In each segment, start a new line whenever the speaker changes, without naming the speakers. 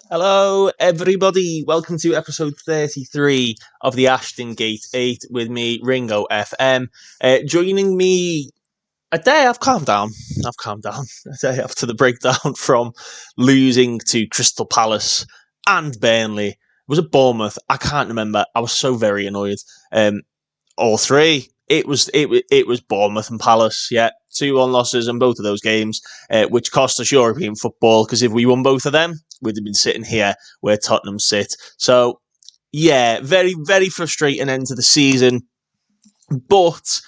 Hello, everybody. Welcome to episode 33 of the Ashton Gate 8 with me, Ringo FM. Joining me a day, I've calmed down. A day after the breakdown from losing to Crystal Palace and Burnley. Was it Bournemouth? I can't remember. I was so very annoyed. All three. It was Bournemouth and Palace. Yeah, 2-1 losses in both of those games, which cost us European football. Because if we won both of them, we'd have been sitting here where Tottenham sit. So yeah, very very frustrating end to the season. But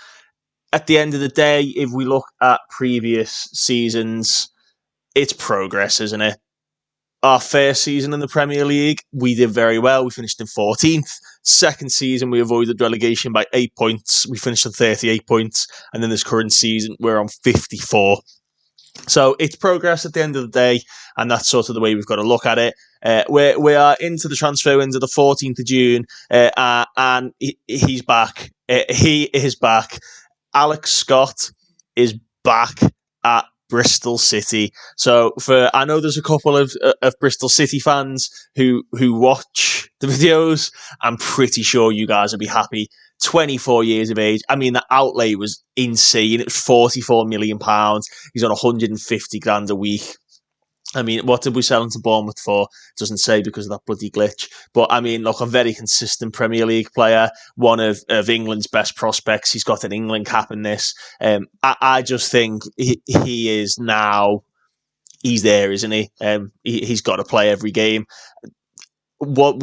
at the end of the day, if we look at previous seasons, it's progress, isn't it? Our first season in the Premier League, we did very well. We finished in 14th. Second season, we avoided relegation by 8 points. We finished on 38 points. And then this current season, we're on 54. So it's progress at the end of the day, and that's sort of the way we've got to look at it. We are into the transfer window the 14th of June, and he's back. He is back. Alex Scott is back at Bristol City. So I know there's a couple of Bristol City fans who watch the videos. I'm pretty sure you guys will be happy. 24 years of age. I mean, the outlay was insane. It was £44 million. He's on 150 grand a week. I mean, what did we sell him to Bournemouth for? Doesn't say because of that bloody glitch. But I mean, look, a very consistent Premier League player, one of England's best prospects. He's got an England cap in this. I just think he is now. He's there, isn't he? He's got to play every game. We're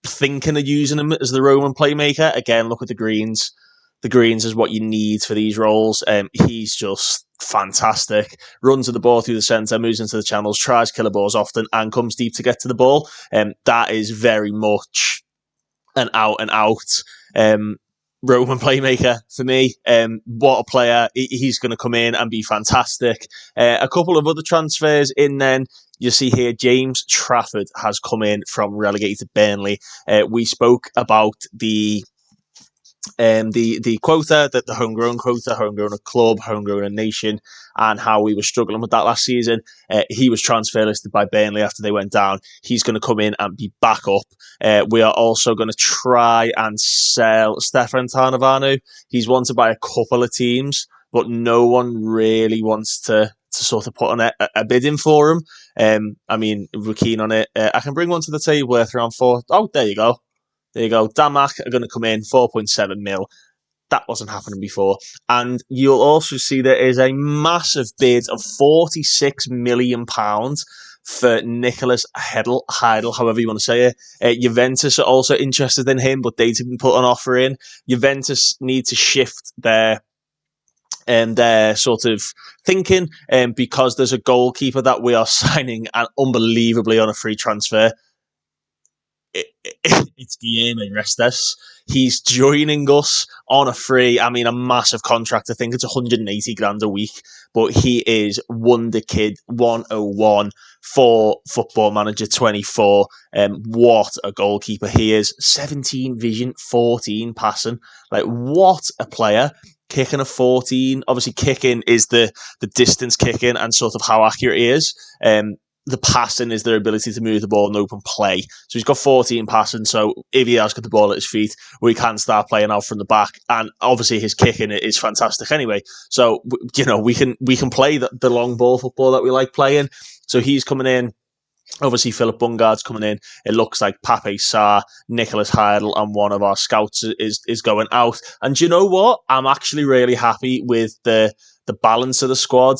thinking of using him as the Roman playmaker. Again, look at the Greens. The Greens is what you need for these roles. He's just fantastic. Runs at the ball through the centre, moves into the channels, tries killer balls often, and comes deep to get to the ball. That is very much an out and out Roman playmaker for me. What a player. He's going to come in and be fantastic. A couple of other transfers in then. You see here, James Trafford has come in from relegated Burnley. We spoke about the quota, that the homegrown quota, homegrown club, homegrown nation, and how we were struggling with that last season. He was transfer listed by Burnley after they went down. He's going to come in and be back up. We are also going to try and sell Stefan Tarnavanu. He's wanted by a couple of teams, but no one really wants to sort of put on a bid in for him. I mean, if we're keen on it, I can bring one to the table worth around 4. Oh, there you go. There you go. Damak are going to come in 4.7 mil. That wasn't happening before. And you'll also see there is a massive bid of £46 million for Nicholas Heidel, however you want to say it. Juventus are also interested in him, but they didn't put an offer in. Juventus need to shift their sort of thinking because there's a goalkeeper that we are signing and unbelievably on a free transfer. It's Guillermo Restes. He's joining us on a free, a massive contract. I think it's 180 grand a week, but he is Wonder Kid 101 for Football Manager 24. What a goalkeeper he is. 17 vision, 14 passing. Like, what a player. Kicking a 14. Obviously, kicking is the distance kicking and sort of how accurate he is. The passing is their ability to move the ball and open play. So he's got 14 passing. So if he has got the ball at his feet, we can start playing out from the back. And obviously his kicking is fantastic anyway. So, we can play the long ball football that we like playing. So he's coming in. Obviously, Philip Bungard's coming in. It looks like Pape Sarr, Nicholas Heidel, and one of our scouts is going out. And do you know what? I'm actually really happy with the balance of the squad.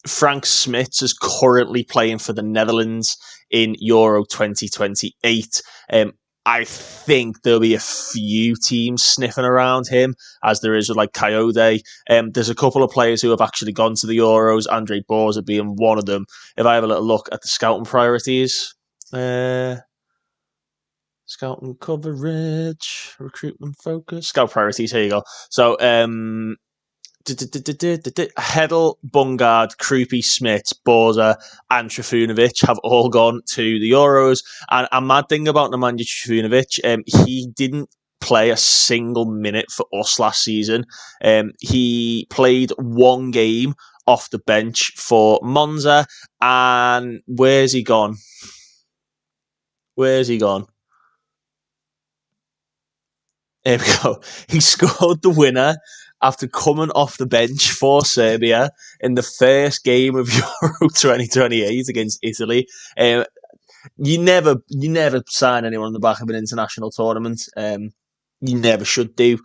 Frank Smits is currently playing for the Netherlands in Euro 2028. I think there'll be a few teams sniffing around him, as there is with like Coyote. There's a couple of players who have actually gone to the Euros, Andre Borza being one of them. If I have a little look at the scouting priorities, scouting coverage, recruitment focus, scout priorities, here you go. So, Heddle, Bungard, Krupi, Smith, Borza, and Trifunovic have all gone to the Euros. And a mad thing about Nemanja Trifunovic, he didn't play a single minute for us last season. He played one game off the bench for Monza. And where's he gone? Where's he gone? Here we go. He scored the winner after coming off the bench for Serbia in the first game of Euro 2028 against Italy. You never sign anyone on the back of an international tournament. You never should do.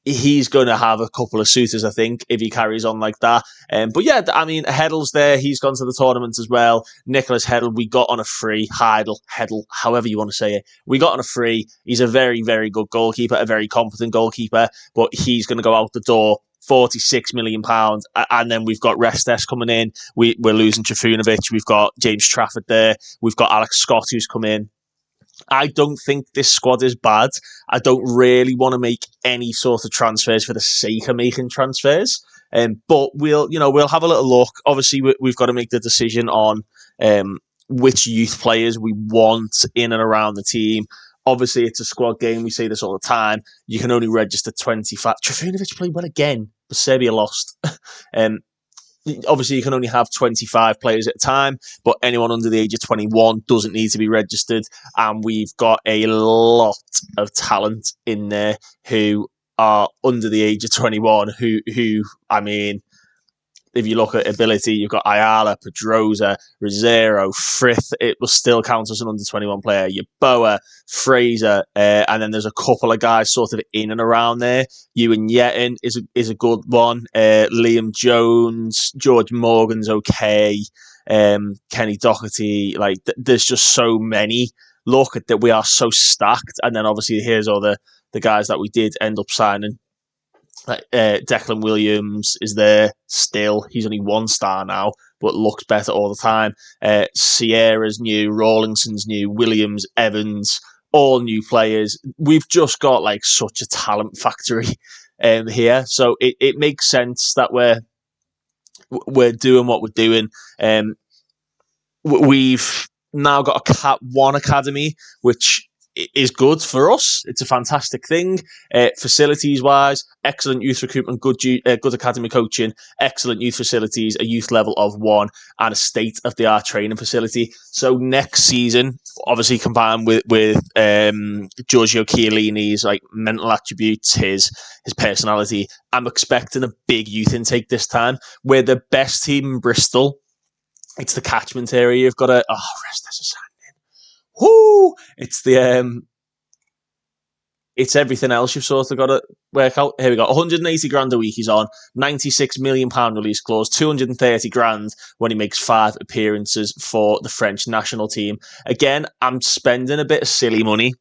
He's going to have a couple of suitors, I think, if he carries on like that. But yeah, I mean, Heddle's there. He's gone to the tournament as well. Nicholas Heddle, we got on a free. Heidel, however you want to say it. We got on a free. He's a very, very good goalkeeper, a very competent goalkeeper, but he's going to go out the door. £46 million. And then we've got Restes coming in. We're losing Trifunovic. We've got James Trafford there. We've got Alex Scott who's come in. I don't think this squad is bad. I don't really want to make any sort of transfers for the sake of making transfers. But we'll have a little look. Obviously, we've got to make the decision on which youth players we want in and around the team. Obviously, it's a squad game. We say this all the time. You can only register 25. Trifunovic played well again, but Serbia lost. Obviously, you can only have 25 players at a time, but anyone under the age of 21 doesn't need to be registered. And we've got a lot of talent in there who are under the age of 21, who I mean, if you look at ability, you've got Ayala, Pedrosa, Rosero, Frith. It will still count as an under 21 player. Yeboah, Fraser, and then there's a couple of guys sort of in and around there. Ewan Yetton is a good one. Liam Jones, George Morgan's okay. Kenny Doherty. There's just so many. Look at that, we are so stacked. And then obviously here's all the guys that we did end up signing. Declan Williams is there still. He's only 1 star now, but looks better all the time. Sierra's new, Rawlingson's new, Williams, Evans, all new players. We've just got such a talent factory here, so it makes sense that we're doing what we're doing. We've now got a Cat 1 academy, which is good for us. It's a fantastic thing. Facilities-wise, excellent youth recruitment, good academy coaching, excellent youth facilities, a youth level of 1, and a state-of-the-art training facility. So next season, obviously combined with Giorgio Chiellini's mental attributes, his personality, I'm expecting a big youth intake this time. We're the best team in Bristol. It's the catchment area. You've got to... rest as a sign. Whoo! It's it's everything else you've sort of got to work out. Here we go. 180 grand a week he's on. £96 million release clause. 230 grand when he makes 5 appearances for the French national team. Again, I'm spending a bit of silly money.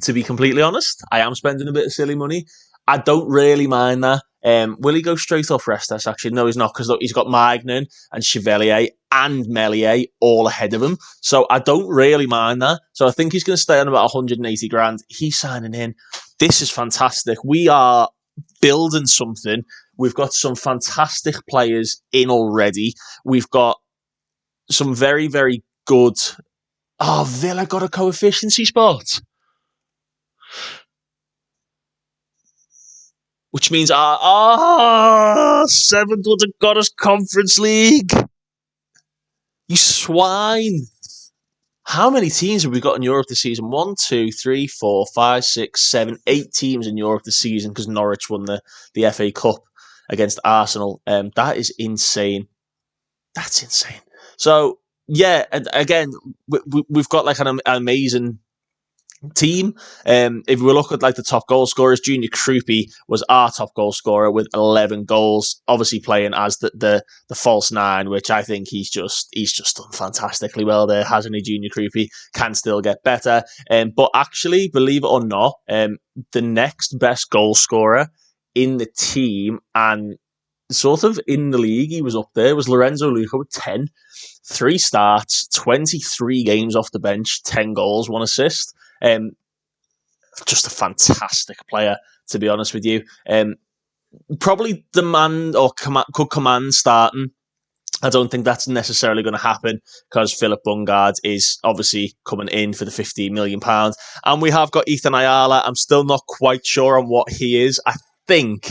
To be completely honest, I am spending a bit of silly money. I don't really mind that. Will he go straight off Restes? Actually, no, he's not, because he's got Magnan and Chevalier and Meslier all ahead of him. So I don't really mind that. So I think he's going to stay on about 180 grand. He's signing in. This is fantastic. We are building something. We've got some fantastic players in already. We've got some very, very good... Villa got a co-efficiency spot. Which means seventh would have got us Conference League. You swine. How many teams have we got in Europe this season? 1, 2, 3, 4, 5, 6, 7, 8 teams in Europe this season because Norwich won the FA Cup against Arsenal. That is insane. That's insane. So, yeah, and again, we've got an amazing team. If we look at the top goal scorers, Junior Krupi was our top goal scorer with 11 goals, obviously playing as the false 9, which I think he's just done fantastically well there, hasn't he? Junior Krupi can still get better, but actually, believe it or not, the next best goal scorer in the team and sort of in the league, he was up there, was Lorenzo Luca with 10, 3 starts, 23 games off the bench, 10 goals, 1 assist. Just a fantastic player, to be honest with you. Probably demand or could command starting. I don't think that's necessarily going to happen because Philip Bungard is obviously coming in for the £15 million. And we have got Ethan Ayala. I'm still not quite sure on what he is. I think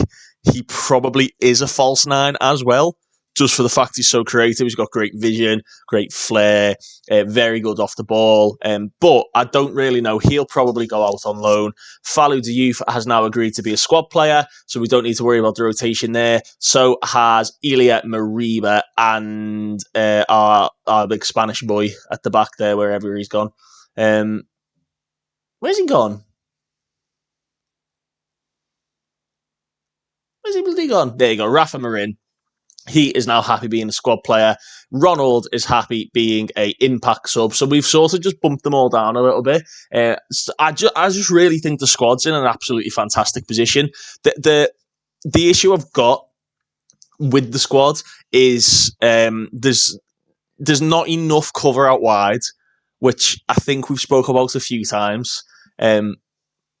he probably is a false 9 as well. just for the fact he's so creative. He's got great vision, great flair, very good off the ball. But I don't really know. He'll probably go out on loan. Fallou Diouf has now agreed to be a squad player, so we don't need to worry about the rotation there. So has Ilya Mariba and our big Spanish boy at the back there, wherever he's gone. Where's he gone? Where's he bloody gone? There you go, Rafa Marin. He is now happy being a squad player. Ronald is happy being a impact sub. So we've sort of just bumped them all down a little bit. I just really think the squad's in an absolutely fantastic position. The issue I've got with the squad is there's not enough cover out wide, which I think we've spoke about a few times.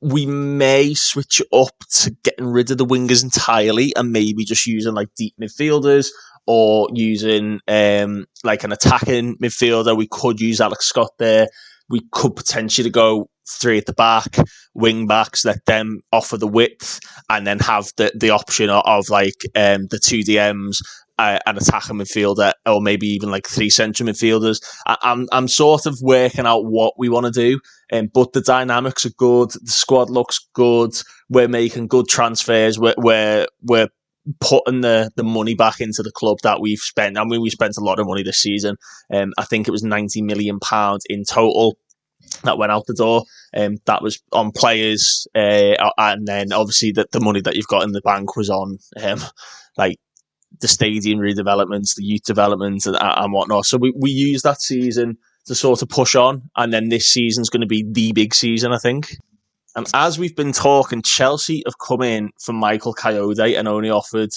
We may switch up to getting rid of the wingers entirely and maybe just using like deep midfielders or using like an attacking midfielder. We could use Alex Scott there. We could potentially go 3 at the back, wing backs, let them offer the width, and then have the option of like the 2 DMs, an attacking midfielder, or maybe even like 3 central midfielders. I'm sort of working out what we want to do, but the dynamics are good. The squad looks good. We're making good transfers. We're putting the money back into the club that we've spent. I mean, we spent a lot of money this season. I think it was £90 million in total that went out the door. That was on players, and then obviously the money that you've got in the bank was on like the stadium redevelopments, the youth development, and whatnot. So we used that season to sort of push on, and then this season's going to be the big season, I think. And as we've been talking, Chelsea have come in for Michael Coyote and only offered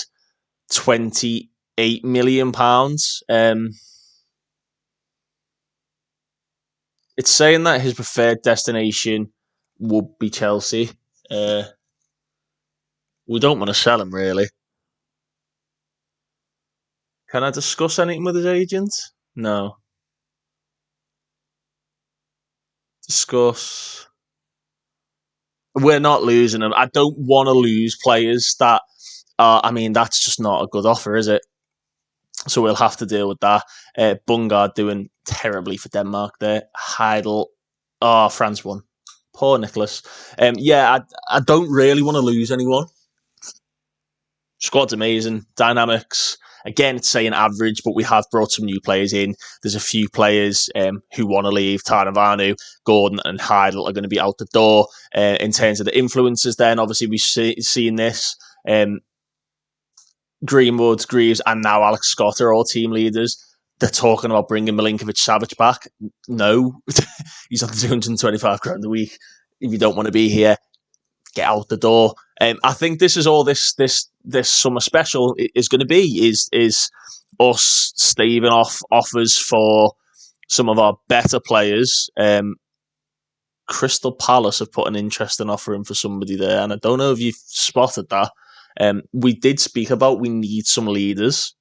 £28 million. It's saying that his preferred destination would be Chelsea. We don't want to sell him, really. Can I discuss anything with his agent? No. Discuss. We're not losing him. I don't want to lose players that I mean, that's just not a good offer, is it? So we'll have to deal with that. Bungard doing terribly for Denmark there. Heidel. Oh, France won. Poor Nicholas. I don't really want to lose anyone. Squad's amazing. Dynamics. Again, it's saying average, but we have brought some new players in. There's a few players who want to leave. Tarnavanu, Gordon and Heidel are going to be out the door. In terms of the influences then, obviously we've seen this. Greenwood, Greaves, and now Alex Scott are all team leaders. They're talking about bringing Milinkovic-Savic back. No, he's on 225 grand a week. If you don't want to be here, get out the door. I think this is all this summer special is going to be is us staving off offers for some of our better players. Crystal Palace have put an interesting offer in for somebody there, and I don't know if you've spotted that. We did speak about we need some leaders.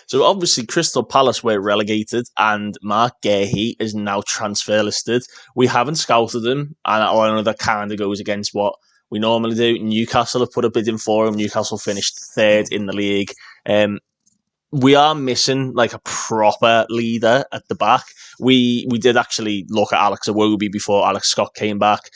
So obviously Crystal Palace were relegated and Mark Gahey is now transfer listed. We haven't scouted him, and I know that kind of goes against what we normally do. Newcastle have put a bid in for him. Newcastle finished 3rd in the league. We are missing like a proper leader at the back. We did actually look at Alex Iwobi before Alex Scott came back.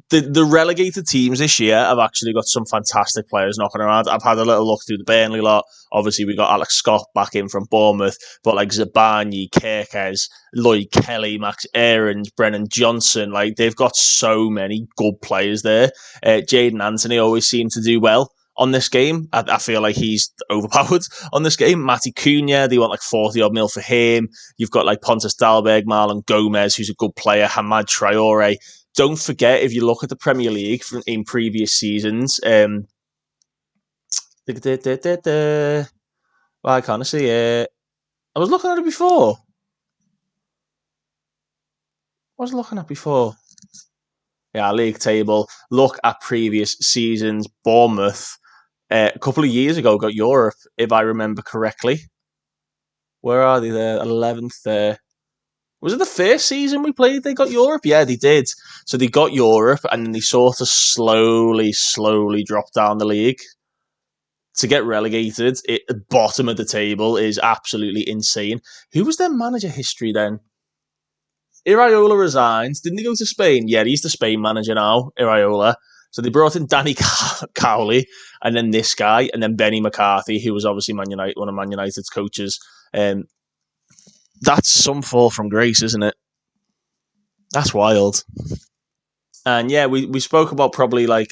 The relegated teams this year have actually got some fantastic players knocking around. I've had a little look through the Burnley lot. Obviously, we got Alex Scott back in from Bournemouth, but like Zabani, Kerkez, Lloyd Kelly, Max Aarons, Brennan Johnson, like they've got so many good players there. Jaden Anthony always seemed to do well on this game. I feel like he's overpowered on this game. Matty Cunha, they want like 40 odd mil for him. You've got like Pontus Dahlberg, Marlon Gomez, who's a good player, Hamad Traore. Don't forget, if you look at the Premier League in previous seasons, why can't I see it? I was looking at it before. Yeah, league table. Look at previous seasons. Bournemouth, a couple of years ago, got Europe, if I remember correctly. Where are they there? 11th there. Was it the first season we played they got Europe? Yeah, they did. So they got Europe, and then they sort of slowly dropped down the league. To get relegated at the bottom of the table is absolutely insane. Who was their manager history then? Iraola resigns. Didn't he go to Spain? Yeah, he's the Spain manager now, Iraola. So they brought in Danny Cowley, and then this guy, and then Benny McCarthy, who was obviously Man United, one of Man United's coaches. That's some fall from grace, isn't it? That's wild. And yeah, we spoke about probably like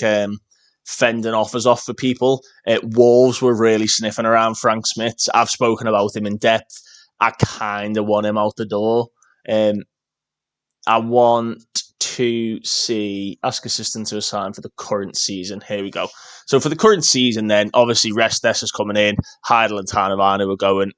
fending offers off for people. Wolves were really sniffing around Frank Smith. I've spoken about him in depth. I kind of want him out the door. I want to see ask assistant to assign for the current season. Here we go. So for the current season, then obviously Restes is coming in. Heidel and Tanavana are going.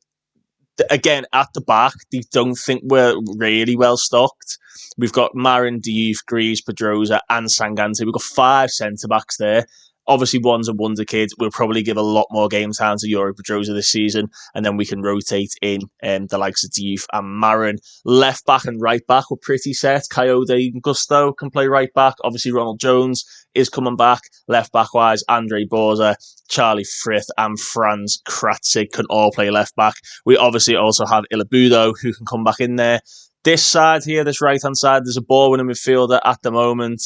Again, at the back, they don't think we're really well stocked. We've got Marin, Diouf, Greaves, Pedrosa, and Sangante. We've got 5 centre-backs there. Obviously, one's a wonder kid. We'll probably give a lot more game time to Yuri Pedrosa this season, and then we can rotate in the likes of Diouf and Marin. Left back and right back were pretty set. Coyote and Gusto can play right back. Obviously, Ronald Jones is coming back. Left back wise, Andre Borza, Charlie Frith, and Franz Kratzig can all play left back. We obviously also have Ilabudo, who can come back in there. This side here, this right-hand side, there's a ball winning midfielder at the moment.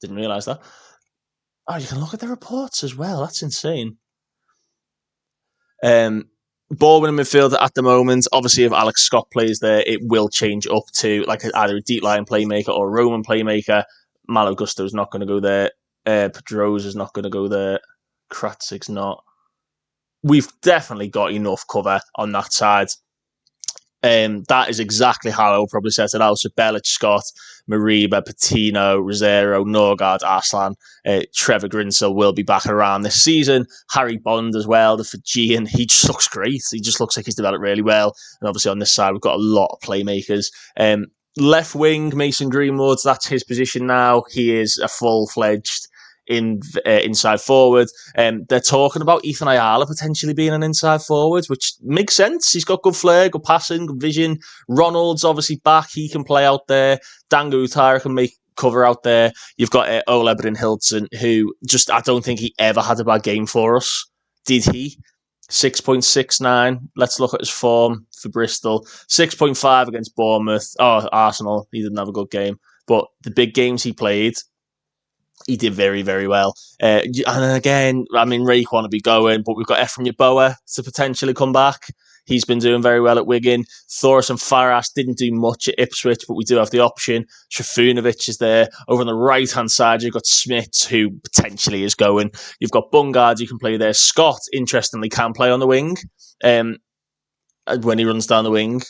Didn't realise that. Oh, you can look at the reports as well. That's insane. Ball winning midfielder at the moment. Obviously, if Alex Scott plays there, it will change up to like either a deep line playmaker or a Roman playmaker. Malo Gusto's not going to go there. Pedrosa's not going to go there. Kratzig's not. We've definitely got enough cover on that side. That is exactly how I would probably set it out. So Belic, Scott, Mariba, Patino, Rosero, Norgard, Arslan, Trevor Grinsell will be back around this season. Harry Bond as well, the Fijian. He just looks great. He just looks like he's developed really well. And obviously on this side, we've got a lot of playmakers. Left wing, Mason Greenwood, that's his position now. He is a full-fledged inside forward. They're talking about Ethan Ayala potentially being an inside forward, which makes sense. He's got good flair, good passing, good vision. Ronald's obviously back. He can play out there. Dango Utara can make cover out there. You've got Ole Hilton, who just, I don't think he ever had a bad game for us. Did he? 6.69. Let's look at his form for Bristol. 6.5 against Bournemouth. Oh, Arsenal. He didn't have a good game. But the big games he played, he did very, very well. And again, I mean, Rake want to be going, but we've got Ephraim Yeboah to potentially come back. He's been doing very well at Wigan. Thoris and Faras didn't do much at Ipswich, but we do have the option. Trifunovic is there. Over on the right-hand side, you've got Smith, who potentially is going. You've got Bungard, you can play there. Scott, interestingly, can play on the wing. When he runs down the wing,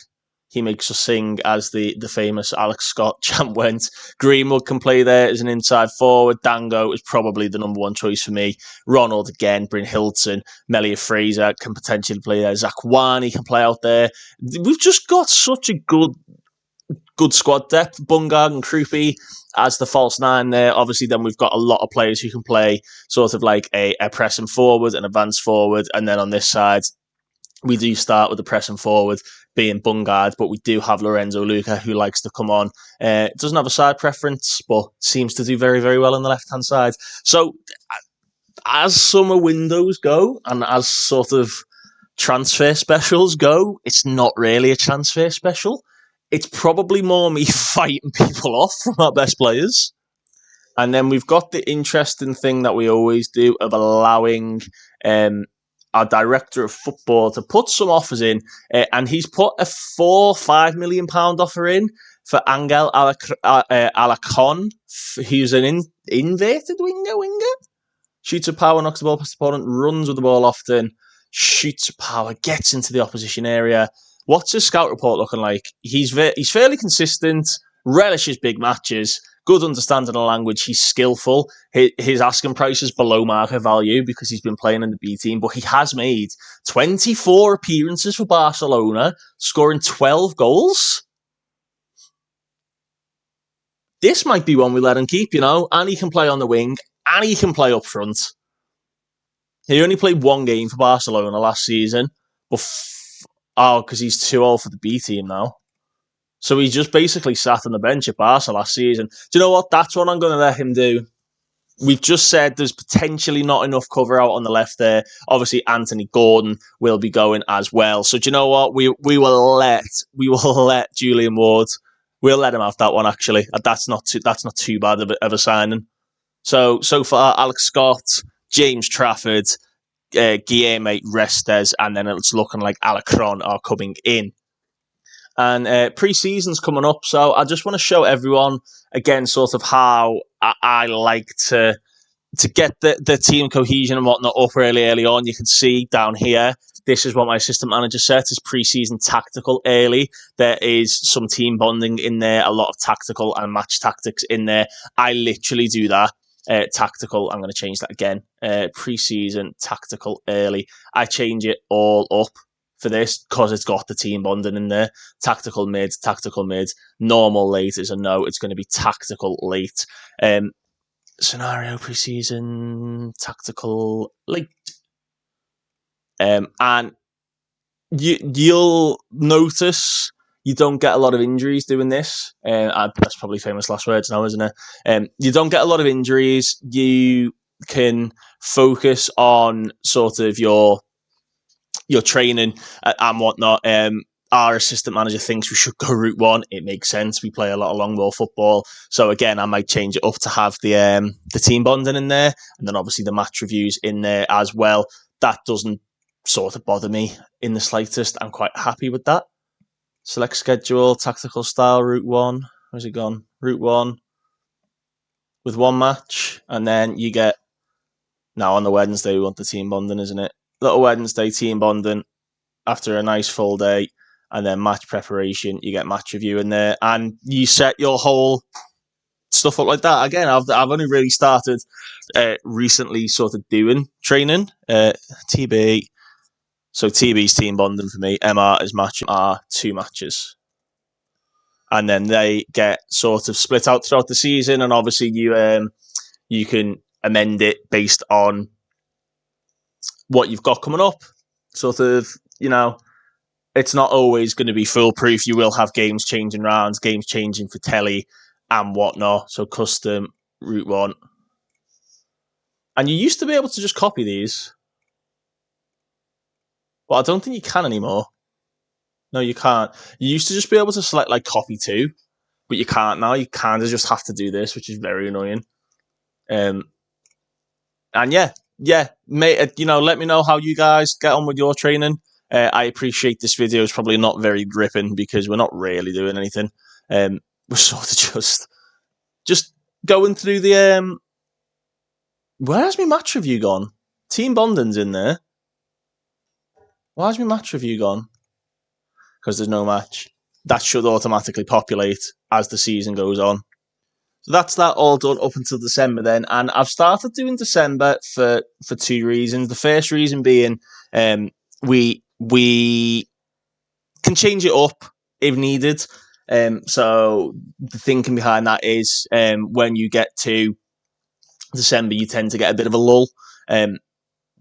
he makes us sing, as the famous Alex Scott chant went. Greenwood can play there as an inside forward. Dango is probably the number one choice for me. Ronald again, Bryn Hilton, Melia Fraser can potentially play there. Zakwani can play out there. We've just got such a good squad depth. Bungard and Krupi as the false nine there. Obviously, then we've got a lot of players who can play sort of like a pressing forward, an advanced forward, and then on this side, we do start with the pressing forward being Bungard, but we do have Lorenzo Luca, who likes to come on. Doesn't have a side preference, but seems to do very, very well on the left-hand side. So as summer windows go, and as sort of transfer specials go, it's not really a transfer special. It's probably more me fighting people off from our best players. And then we've got the interesting thing that we always do of allowing our director of football to put some offers in, and he's put a £4-5 million offer in for Angel Alacon. He's an inverted winger. Shoots a power, knocks the ball past the opponent, runs with the ball often, shoots a power, gets into the opposition area. What's his scout report looking like? He's fairly consistent, relishes big matches, good understanding of the language. He's skillful. His asking price is below market value because he's been playing in the B team, but he has made 24 appearances for Barcelona, scoring 12 goals. This might be one we let him keep, and he can play on the wing, and he can play up front. He only played one game for Barcelona last season, but Oh, because he's too old for the B team now. So he just basically sat on the bench at Barca last season. Do you know what? That's what I'm going to let him do. We've just said there's potentially not enough cover out on the left there. Obviously, Anthony Gordon will be going as well. So do you know what? We will let Julian Ward. We'll let him have that one. Actually, that's not too bad of a signing. So far, Alex Scott, James Trafford, Guilherme Restes, and then it's looking like Alacron are coming in. And pre-season's coming up, so I just want to show everyone again sort of how I like to get the team cohesion and whatnot up early on. You can see down here, this is what my assistant manager set as pre-season tactical early. There is some team bonding in there, a lot of tactical and match tactics in there. I literally do that. Tactical, I'm going to change that again. Pre-season tactical early. I change it all up for this because it's got the team bonding in there. Tactical mid, normal late is a no. It's going to be tactical late. Scenario preseason, tactical late. And you'll notice you don't get a lot of injuries doing this. That's probably famous last words now, isn't it? You don't get a lot of injuries. You can focus on sort of your training and whatnot. Our assistant manager thinks we should go route one. It makes sense. We play a lot of long ball football. So again, I might change it up to have the team bonding in there, and then obviously the match reviews in there as well. That doesn't sort of bother me in the slightest. I'm quite happy with that. Select schedule, tactical style, route one. Where's it gone? Route one with one match, and then you get now on the Wednesday we want the team bonding, isn't it? Little Wednesday team bonding after a nice full day. And then match preparation, you get match review in there, and you set your whole stuff up like that. Again, I've only really started recently, sort of doing training. TB, so TB's team bonding for me. MR is match R 2 matches, and then they get sort of split out throughout the season. And obviously, you can amend it based on what you've got coming up. Sort of, it's not always going to be foolproof. You will have games changing rounds, games changing for telly and whatnot. So custom, route one. And you used to be able to just copy these. But I don't think you can anymore. No, you can't. You used to just be able to select like copy to, but you can't now. You kind of just have to do this, which is very annoying. And yeah, mate, let me know how you guys get on with your training. I appreciate this video is probably not very gripping because we're not really doing anything. We're sort of just going through the where has my match review gone? Team bonding's in there. Why has my match review gone? Because there's no match. That should automatically populate as the season goes on. So that's that all done up until December then. And I've started doing December for 2 reasons. The first reason being we can change it up if needed. So the thinking behind that is when you get to December, you tend to get a bit of a lull.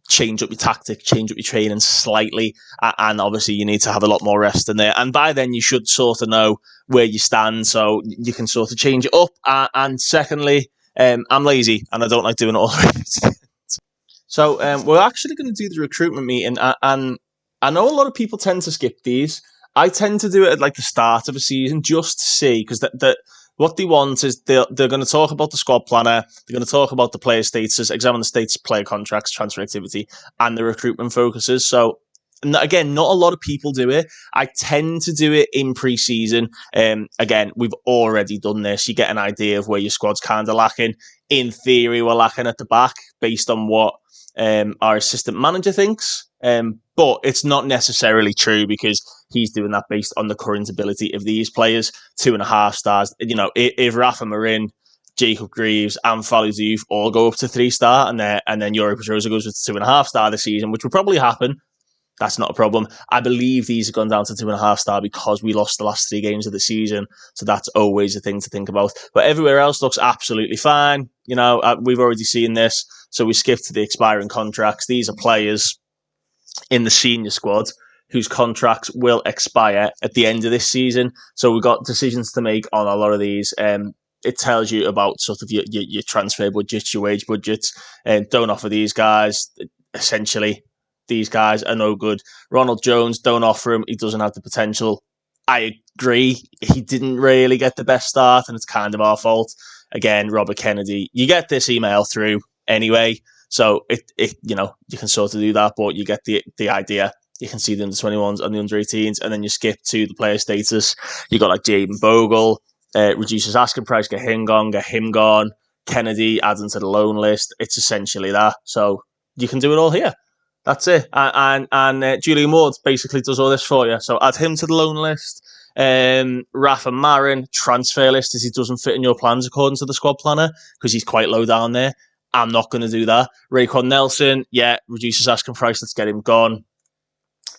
Change up your tactic, change up your training slightly, and obviously you need to have a lot more rest in there. And by then you should sort of know where you stand, so you can sort of change it up. And secondly, I'm lazy and I don't like doing it all the way. So we're actually going to do the recruitment meeting, and I know a lot of people tend to skip these. I tend to do it at like the start of a season just to see, because what they want is they're going to talk about the squad planner, they're going to talk about the player statuses, examine the status of player contracts, transfer activity, and the recruitment focuses. So, again, not a lot of people do it. I tend to do it in pre-season. Again, we've already done this. You get an idea of where your squad's kind of lacking. In theory, we're lacking at the back based on what our assistant manager thinks. But it's not necessarily true because he's doing that based on the current ability of these players. 2.5 stars. If Rafa Marin, Jacob Greaves, and Fallou Diouf all go up to 3-star, and then Yuri Pedrosa goes with 2.5 star this season, which will probably happen. That's not a problem. I believe these have gone down to 2.5 star because we lost the last 3 games of the season. So that's always a thing to think about. But everywhere else looks absolutely fine. We've already seen this. So we skip to the expiring contracts. These are players in the senior squad whose contracts will expire at the end of this season. So we've got decisions to make on a lot of these. It tells you about sort of your transfer budgets, your wage budgets, and don't offer these guys. Essentially, these guys are no good. Ronald Jones, don't offer him. He doesn't have the potential. I agree. He didn't really get the best start, and it's kind of our fault. Again, Robert Kennedy, you get this email through anyway, so it you can sort of do that, but you get the idea. You can see the under 21s and the under 18s, and then you skip to the player status. You got like Jaden Bogle, reduces asking price, get him gone. Kennedy adds into the loan list. It's essentially that. So you can do it all here. That's it. And Julian Ward basically does all this for you. So add him to the loan list. Rafa Marin, transfer list, as he doesn't fit in your plans according to the squad planner, because he's quite low down there. I'm not going to do that. Rayquan Nelson, reduces asking price. Let's get him gone.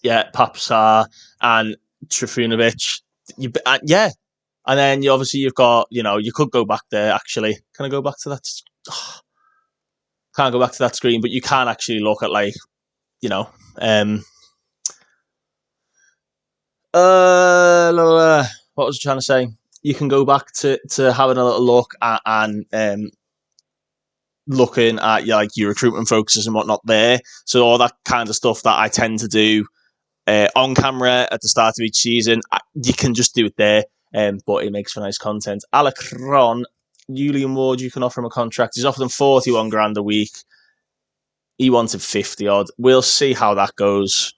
Papsar and Trifunovic. And then you've got, you could go back there, actually. Can I go back to that? Can't go back to that screen, but you can actually look at, like, what was I trying to say? You can go back to having a little look and looking at your recruitment focuses and whatnot there. So all that kind of stuff that I tend to do on camera at the start of each season, you can just do it there. But it makes for nice content. Alacron, Julian Ward, you can offer him a contract. He's offered him 41 grand a week. He wanted 50 odd. We'll see how that goes.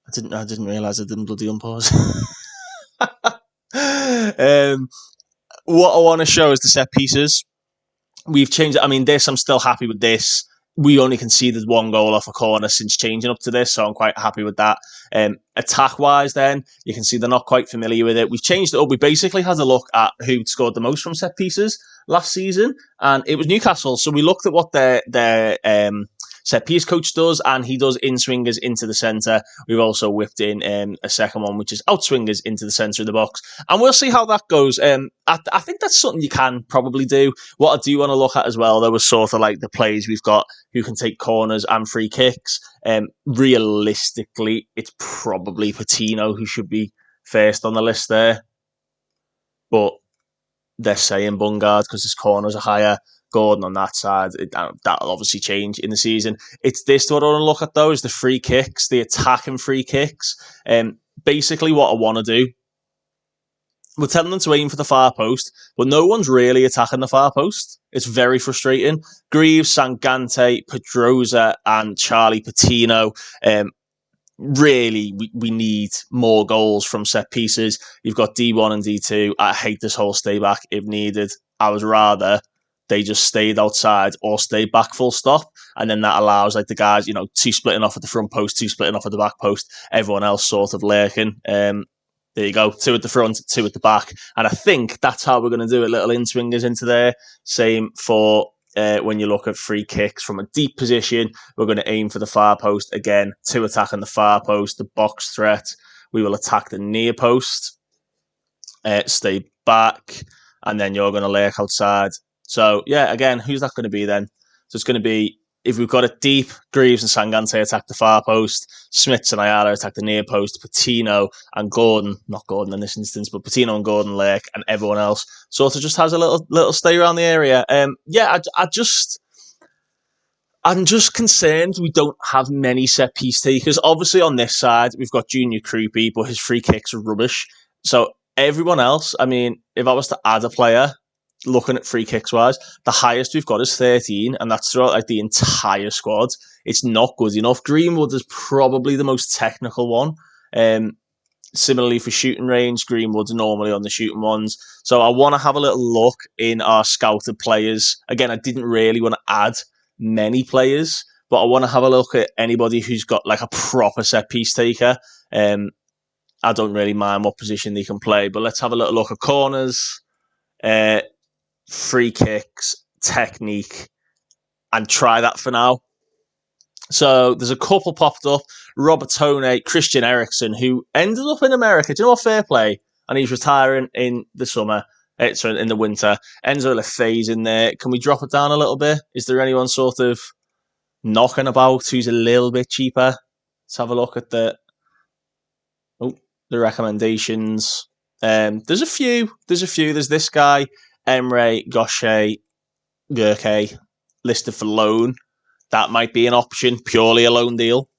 I didn't realise I didn't bloody unpause. What I want to show is the set pieces. We've changed it. I mean, I'm still happy with this. We only conceded one goal off a corner since changing up to this, so I'm quite happy with that. Attack-wise, then, you can see they're not quite familiar with it. We've changed it up. We basically had a look at who scored the most from set pieces last season, and it was Newcastle. So we looked at what their set piece coach does, and he does in-swingers into the centre. We've also whipped in a second one, which is out-swingers into the centre of the box. And we'll see how that goes. I think that's something you can probably do. What I do want to look at as well, though, was sort of like the players we've got who can take corners and free kicks. Realistically, it's probably Patino who should be first on the list there. But they're saying Bungard because his corners are higher. Gordon on that side, that'll obviously change in the season. It's this what I want to look at, though, is the free kicks, the attacking free kicks. Basically, what I want to do, we're telling them to aim for the far post, but no one's really attacking the far post. It's very frustrating. Greaves, Sangante, Pedrosa, and Charlie Patino. Really, we need more goals from set pieces. You've got D1 and D2. I hate this whole stay back if needed. I would rather they just stayed outside or stayed back full stop. And then that allows like the guys, two splitting off at the front post, two splitting off at the back post, everyone else sort of lurking. There you go. Two at the front, two at the back. And I think that's how we're going to do it. Little in-swingers into there. Same for when you look at free kicks from a deep position. We're going to aim for the far post. Again, two attacking the far post, the box threat. We will attack the near post. Stay back. And then you're going to lurk outside. So, again, who's that going to be then? So it's going to be, if we've got it deep, Greaves and Sangante attack the far post, Smits and Ayala attack the near post, Patino and Gordon, not Gordon in this instance, but Patino and Gordon lurk, and everyone else sort of just has a little stay around the area. I'm just concerned we don't have many set piece takers. Obviously on this side, we've got Junior Krupi, but his free kicks are rubbish. So everyone else, I mean, if I was to add a player, looking at free kicks wise, the highest we've got is 13, and that's throughout like the entire squad. It's not good enough. Greenwood is probably the most technical one. Similarly for shooting range, Greenwood's normally on the shooting ones. So I want to have a little look in our scouted players. Again, I didn't really want to add many players, but I want to have a look at anybody who's got like a proper set piece taker. I don't really mind what position they can play, but let's have a little look at corners, free kicks, technique, and try that for now. So there's a couple popped up. Robertone, Christian Eriksen, who ended up in America. Do you know what? Fair play. And he's retiring in the summer. Sorry, in the winter. Enzo Lefebvre's in there. Can we drop it down a little bit? Is there anyone sort of knocking about who's a little bit cheaper? Let's have a look at the recommendations. There's a few. There's this guy, Emre Gurke, listed for loan. That might be an option, purely a loan deal.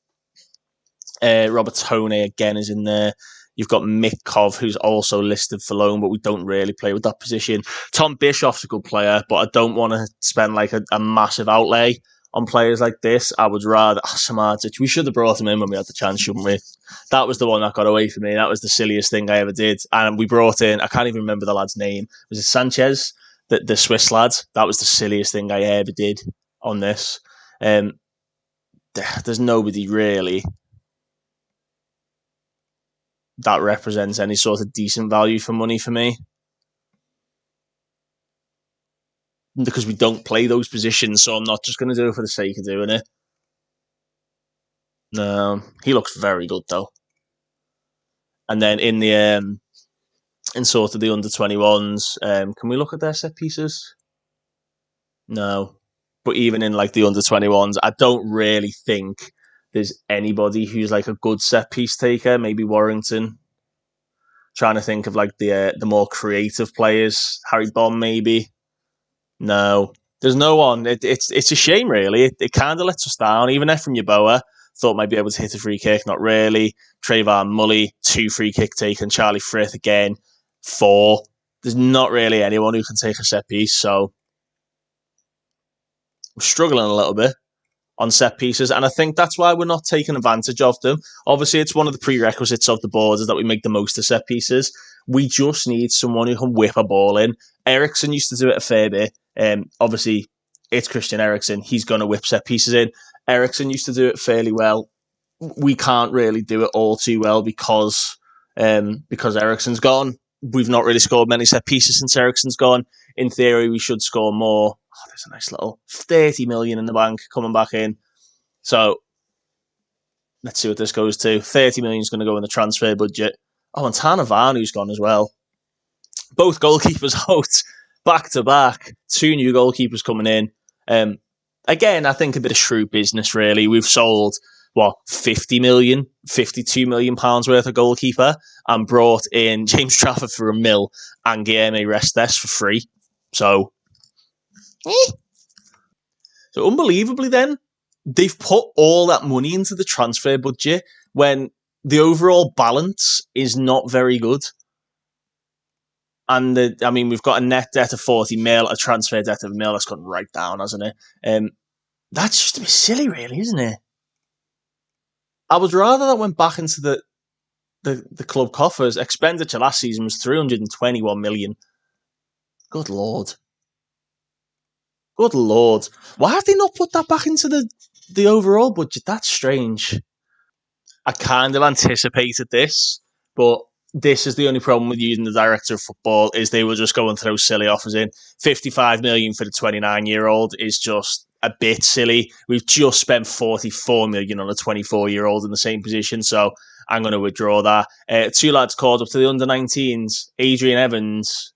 Robertone again is in there. You've got Mitkov, who's also listed for loan, but we don't really play with that position. Tom Bischoff's a good player, but I don't want to spend like a massive outlay on players like this. I would rather Samardzic. We should have brought him in when we had the chance, shouldn't we? That was the one that got away from me. That was the silliest thing I ever did. And we brought in, I can't even remember the lad's name. Was it Sanchez, the Swiss lad? That was the silliest thing I ever did on this. There's nobody really that represents any sort of decent value for money for me, because we don't play those positions, so I'm not just going to do it for the sake of doing it. No, he looks very good though. And then in the in sort of the under 21s, can we look at their set pieces? No, but even in like the under 21s, I don't really think there's anybody who's like a good set piece taker. Maybe Warrington. Trying to think of like the more creative players. Harry Bond, maybe. No, there's no one. It's a shame, really. It kind of lets us down. Even Efrem Yeboah thought might be able to hit a free kick. Not really. Trayvon Mully, 2 free kick taken. Charlie Frith again, 4. There's not really anyone who can take a set piece. So we're struggling a little bit on set pieces, and I think that's why we're not taking advantage of them. Obviously, it's one of the prerequisites of the board is that we make the most of set pieces. We just need someone who can whip a ball in. Eriksen used to do it a fair bit. Obviously, it's Christian Eriksen. He's going to whip set pieces in. Eriksen used to do it fairly well. We can't really do it all too well because Eriksen's gone. We've not really scored many set pieces since Eriksen's gone. In theory, we should score more. Oh, there's a nice little 30 million in the bank coming back in. So let's see what this goes to. 30 million is going to go in the transfer budget. Oh, and Tanavanu's gone as well. Both goalkeepers out back to back. 2 new goalkeepers coming in. Again, I think a bit of shrewd business, really. We've sold, 50 million, 52 million pounds worth of goalkeeper and brought in James Trafford for £1 million and Guilherme Restes for free. So unbelievably then, they've put all that money into the transfer budget when the overall balance is not very good. And we've got a net debt of 40 mil, a transfer debt of £1 million. That's gone right down, hasn't it? That's just a bit silly, really, isn't it? I would rather that went back into the club coffers. Expenditure last season was 321 million. Good Lord. Good Lord. Why have they not put that back into the overall budget? That's strange. I kind of anticipated this, but this is the only problem with using the director of football is they will just go and throw silly offers in. 55 million for the 29-year-old is just a bit silly. We've just spent 44 million on a 24-year-old in the same position, so I'm going to withdraw that. 2 lads called up to the under-19s. Adrian Evans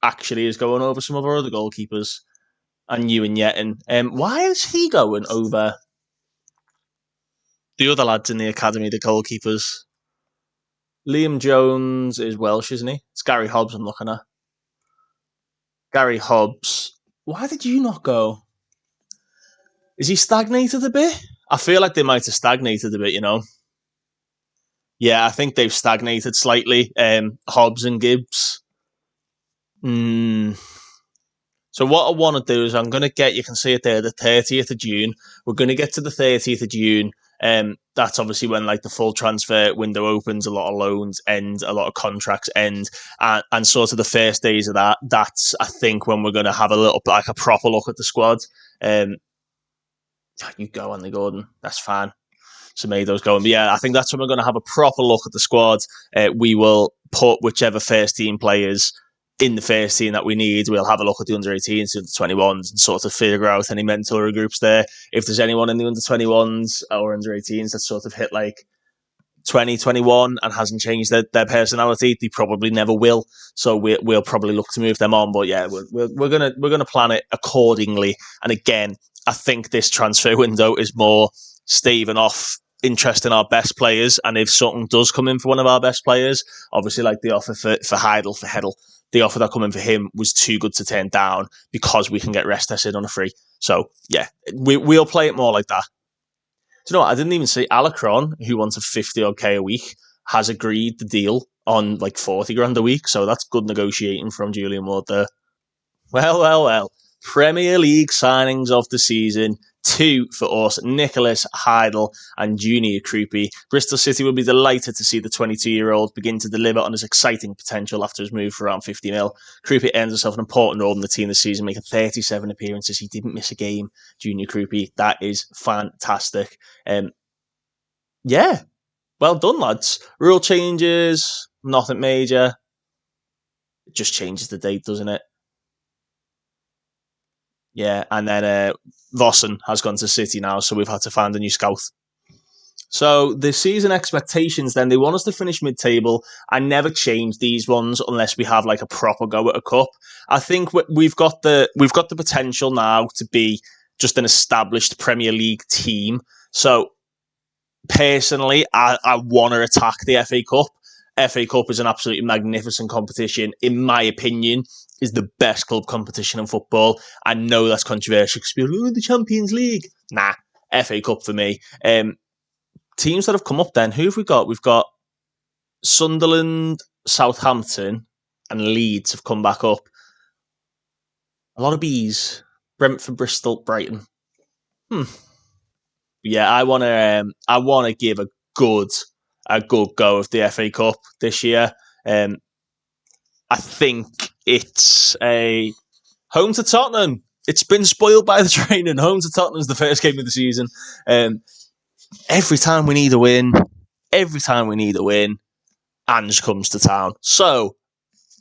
actually is going over some of our other goalkeepers. And Ewan Yetton. Why is he going over the other lads in the academy, the goalkeepers? Liam Jones is Welsh, isn't he? It's Gary Hobbs I'm looking at. Gary Hobbs. Why did you not go? Is he stagnated a bit? I feel like they might have stagnated a bit, Yeah, I think they've stagnated slightly. Hobbs and Gibbs. So what I want to do is I'm going to get, you can see it there, the 30th of June. We're going to get to the 30th of June. That's obviously when like the full transfer window opens, a lot of loans end, a lot of contracts end, and sort of the first days of that. That's I think when we're going to have a proper look at the squad. You go on the Gordon, that's fine. Semedo's going. But yeah, I think that's when we're going to have a proper look at the squad. We will put whichever first team players in the first team that we need. We'll have a look at the under-18s, the under-21s, and sort of figure out any mentor groups there. If there's anyone in the under-21s or under-18s that sort of hit like 2021 and hasn't changed their personality, they probably never will. So we'll probably look to move them on. But yeah, we're gonna plan it accordingly. And again, I think this transfer window is more staving off interest in our best players, and if something does come in for one of our best players, obviously like the offer for Heidel, the offer that come in for him was too good to turn down because we can get rest tested on a free. So yeah, we'll play it more like that. Do you know what? I didn't even see Alacron, who wants a 50 odd K a week, has agreed the deal on like 40 grand a week. So that's good negotiating from Julian Ward there. Well. Premier League signings of the season. 2 for us, Nicholas Heidel and Junior Krupi. Bristol City will be delighted to see the 22-year-old begin to deliver on his exciting potential after his move for around 50 mil. Krupi earns himself an important role in the team this season, making 37 appearances. He didn't miss a game, Junior Krupi. That is fantastic. Yeah, well done, lads. Rule changes, nothing major. It just changes the date, doesn't it? Yeah, and then Vossen has gone to City now, so we've had to find a new scout. So the season expectations, then, they want us to finish mid-table. I never change these ones unless we have like a proper go at a cup. I think we've got the potential now to be just an established Premier League team. So personally, I want to attack the FA Cup. FA Cup is an absolutely magnificent competition. In my opinion, is the best club competition in football. I know that's controversial because people the Champions League. Nah, FA Cup for me. Teams that have come up then, who have we got? We've got Sunderland, Southampton, and Leeds have come back up. A lot of Bs. Brentford, Bristol, Brighton. Yeah, I want to give a good go of the FA Cup this year. I think it's a home to Tottenham. It's been spoiled by the training. Home to Tottenham is the first game of the season. Every time we need a win, Ange comes to town. So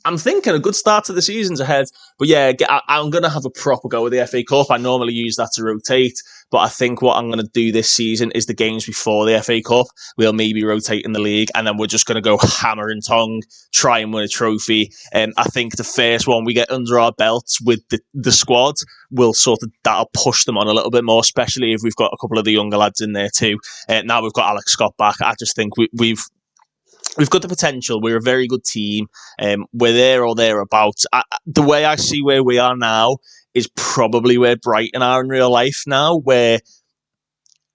I'm thinking a good start to the season's ahead. But yeah, I'm going to have a proper go with the FA Cup. I normally use that to rotate. But I think what I'm going to do this season is the games before the FA Cup. We'll maybe rotate in the league. And then we're just going to go hammer and tongue, try and win a trophy. I think the first one we get under our belts with the squad will that'll push them on a little bit more, especially if we've got a couple of the younger lads in there too. Now we've got Alex Scott back. I just think we've got the potential. We're a very good team. We're there or thereabouts. The way I see where we are now is probably where Brighton are in real life now, where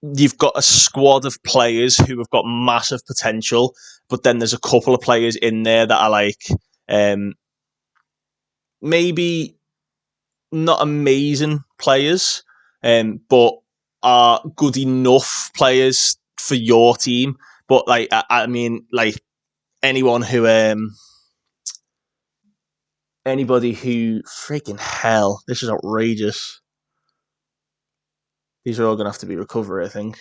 you've got a squad of players who have got massive potential, but then there's a couple of players in there that are like maybe not amazing players, but are good enough players for your team. But like, I mean, like anyone who, anybody who, freaking hell, this is outrageous. These are all going to have to be recovery, I think.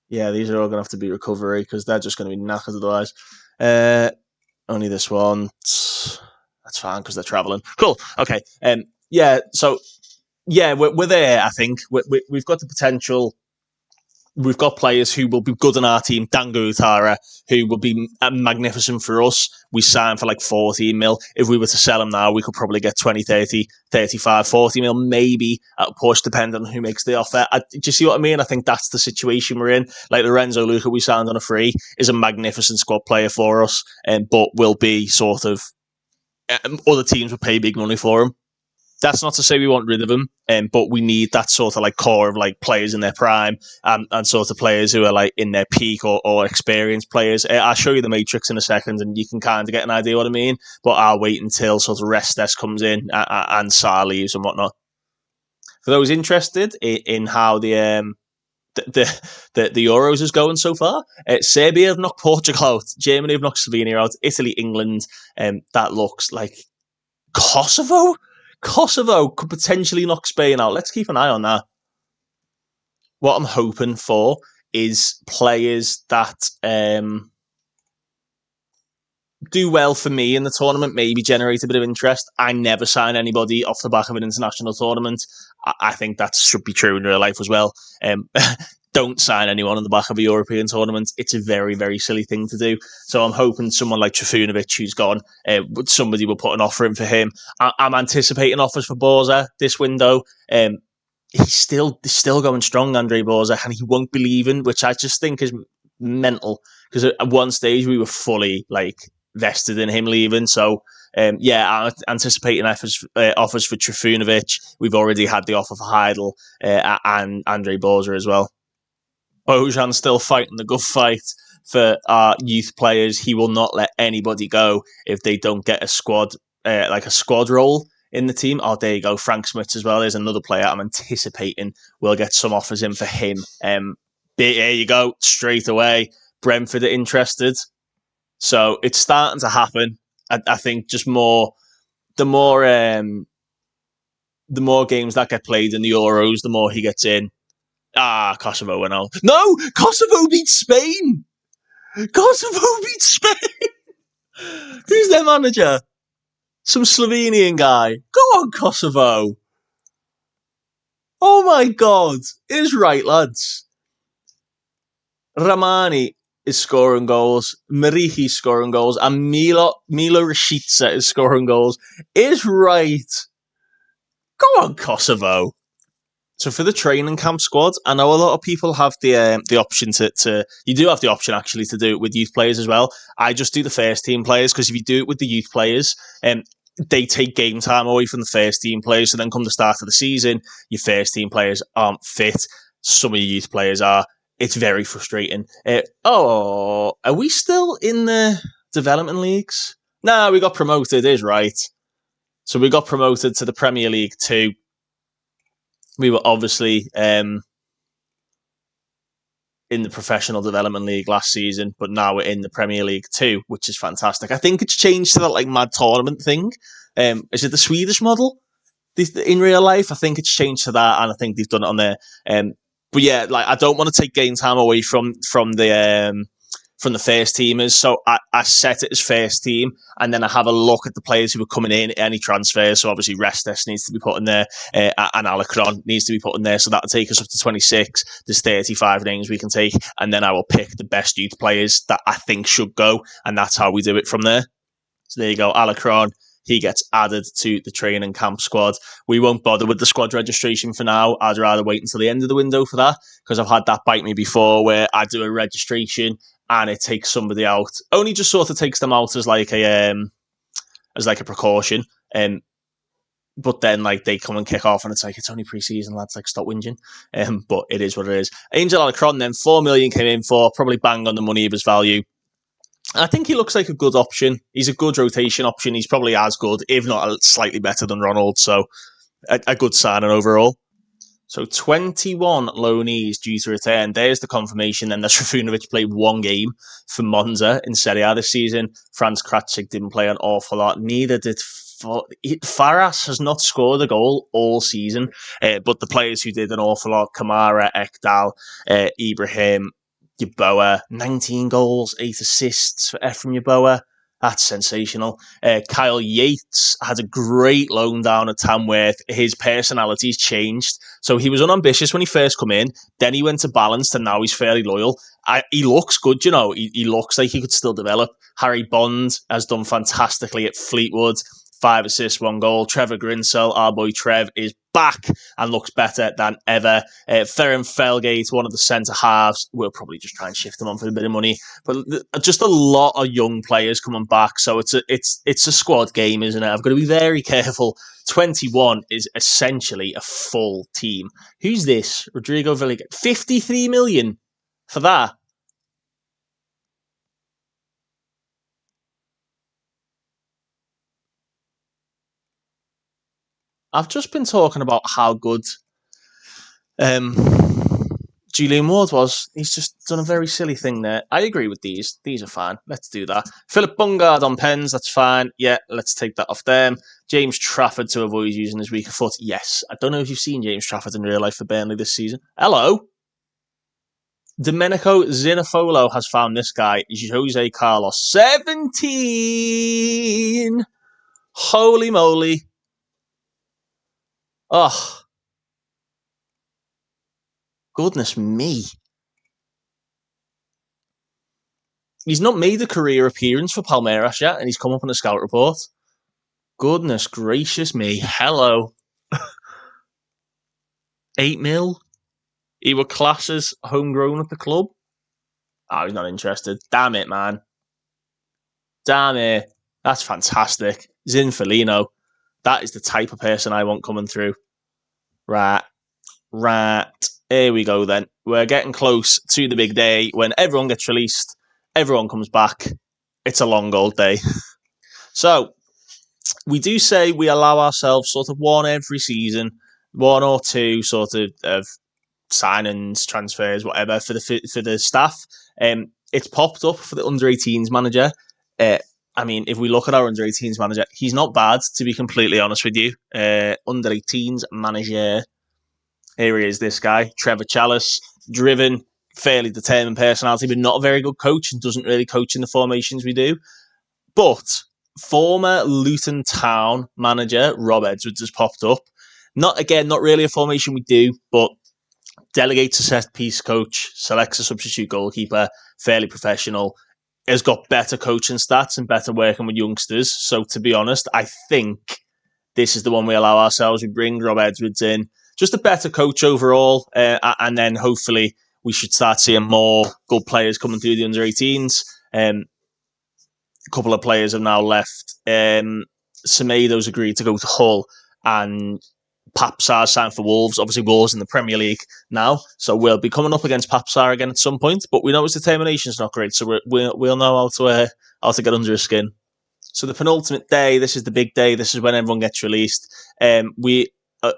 Yeah, these are all going to have to be recovery because they're just going to be knackered otherwise. Only this one. That's fine because they're travelling. Cool. Okay. Yeah. So yeah, we're there. I think we've got the potential. We've got players who will be good on our team. Dango Utara, who will be magnificent for us. We signed for like 14 mil. If we were to sell him now, we could probably get 20, 30, 35, 40 mil, maybe at a push, depending on who makes the offer. Do you see what I mean? I think that's the situation we're in. Like Lorenzo Luca, we signed on a free, is a magnificent squad player for us, but will be sort of other teams will pay big money for him. That's not to say we want rid of him, but we need that sort of like core of like players in their prime and sort of players who are like in their peak or experienced players. I'll show you the matrix in a second and you can kind of get an idea what I mean, but I'll wait until sort of Restes comes in and Sarr leaves and whatnot. For those interested in how the the Euros is going so far. Serbia have knocked Portugal out. Germany have knocked Slovenia out. Italy, England. That looks like Kosovo. Kosovo could potentially knock Spain out. Let's keep an eye on that. What I'm hoping for is players that do well for me in the tournament, maybe generate a bit of interest. I never sign anybody off the back of an international tournament. I think that should be true in real life as well. Don't sign anyone on the back of a European tournament. It's a very, very silly thing to do. So I'm hoping someone like Trifunovic, who's gone, somebody will put an offer in for him. I'm anticipating offers for Borza this window. He's still going strong, Andre Borza, and he won't be leaving, which I just think is mental. Because at one stage we were fully vested in him leaving. So I'm anticipating offers for Trifunovic. We've already had the offer for Heidel and Andre Borza as well. Bojan's still fighting the good fight for our youth players. He will not let anybody go if they don't get a squad role in the team. Oh, there you go. Frank Smith as well. There's another player I'm anticipating we'll get some offers in for him. There you go. Straight away. Brentford are interested. So it's starting to happen. I think just the more games that get played in the Euros, the more he gets in. Kosovo went out. No, Kosovo beat Spain. Kosovo beat Spain. Who's their manager? Some Slovenian guy. Go on, Kosovo. Oh my God. Is right, lads. Ramani is scoring goals. Marihi's scoring goals. And Milo Rashica is scoring goals. Is right. Go on, Kosovo. So for the training camp squad, I know a lot of people have the option to you do have the option actually to do it with youth players as well. I just do the first team players because if you do it with the youth players, they take game time away from the first team players. So then come the start of the season, your first team players aren't fit. Some of your youth players are. It's very frustrating. Are we still in the development leagues? No, we got promoted, is right. So we got promoted to the Premier League 2. We were obviously in the Professional Development League last season, but now we're in the Premier League 2, which is fantastic. I think it's changed to that mad tournament thing. Is it the Swedish model in real life? I think it's changed to that, and I think they've done it on there. But yeah, I don't want to take game time away from the first teamers. So I set it as first team, and then I have a look at the players who are coming in, any transfers. So obviously Restes needs to be put in there, and Alacron needs to be put in there. So that'll take us up to 26. There's 35 names we can take, and then I will pick the best youth players that I think should go, and that's how we do it from there. So there you go, Alacron. He gets added to the training camp squad. We won't bother with the squad registration for now. I'd rather wait until the end of the window for that, because I've had that bite me before where I do a registration and it takes somebody out. Only just sort of takes them out as a precaution. But then they come and kick off and it's only pre-season, lads, stop whinging. But it is what it is. Angel Alacron then, 4 million came in for, probably bang on the money of his value. I think he looks like a good option. He's a good rotation option. He's probably as good, if not slightly better than Ronald. So a good signing overall. So 21 loanees due to return. There's the confirmation. Then Trifunovic played one game for Monza in Serie A this season. Franz Kratchik didn't play an awful lot. Neither did Faras. Has not scored a goal all season. But the players who did an awful lot, Kamara, Ekdal, Ibrahim, Yeboah, 19 goals, 8 assists for Ephraim Yeboah. That's sensational. Kyle Yates had a great loan down at Tamworth. His personality's changed. So he was unambitious when he first come in. Then he went to Balanced, and now he's fairly loyal. He looks good, He looks like he could still develop. Harry Bond has done fantastically at Fleetwood. 5 assists, 1 goal. Trevor Grinsell, our boy Trev, is back and looks better than ever. Ferren Felgate, one of the centre halves. We'll probably just try and shift him on for a bit of money. But just a lot of young players coming back. So it's a squad game, isn't it? I've got to be very careful. 21 is essentially a full team. Who's this? Rodrigo Villiga. 53 million for that. I've just been talking about how good Julian Ward was. He's just done a very silly thing there. I agree with these. These are fine. Let's do that. Philip Bungard on pens. That's fine. Yeah, let's take that off them. James Trafford to avoid using his weaker foot. Yes. I don't know if you've seen James Trafford in real life for Burnley this season. Hello. Domenico Zinafolo has found this guy, Jose Carlos. 17! Holy moly. Oh. Goodness me. He's not made a career appearance for Palmeiras yet, and he's come up on the scout report. Goodness gracious me. Hello. 8 mil. He were classes homegrown at the club. Oh, he's not interested. Damn it, man. Damn it. That's fantastic. Zinfolino. That is the type of person I want coming through. Right. Here we go then. We're getting close to the big day when everyone gets released. Everyone comes back. It's a long old day. So, we do say we allow ourselves sort of one every season, one or two sort of signings, transfers, whatever for the staff. It's popped up for the under-18s manager. I mean, if we look at our under-18s manager, he's not bad, to be completely honest with you. Under-18s manager. Here he is, this guy, Trevor Chalice, driven, fairly determined personality, but not a very good coach and doesn't really coach in the formations we do. But former Luton Town manager Rob Edwards has popped up. Not really a formation we do, but delegates a set-piece coach, selects a substitute goalkeeper, fairly professional, has got better coaching stats and better working with youngsters. So, to be honest, I think this is the one we allow ourselves. We bring Rob Edwards in. Just a better coach overall, and then hopefully we should start seeing more good players coming through the under-18s. A couple of players have now left. Semedo's agreed to go to Hull, and Papsar signed for Wolves. Obviously, Wolves in the Premier League now, so we'll be coming up against Papsar again at some point. But we know his determination's not great, so we'll know how to get under his skin. So the penultimate day, this is the big day. This is when everyone gets released.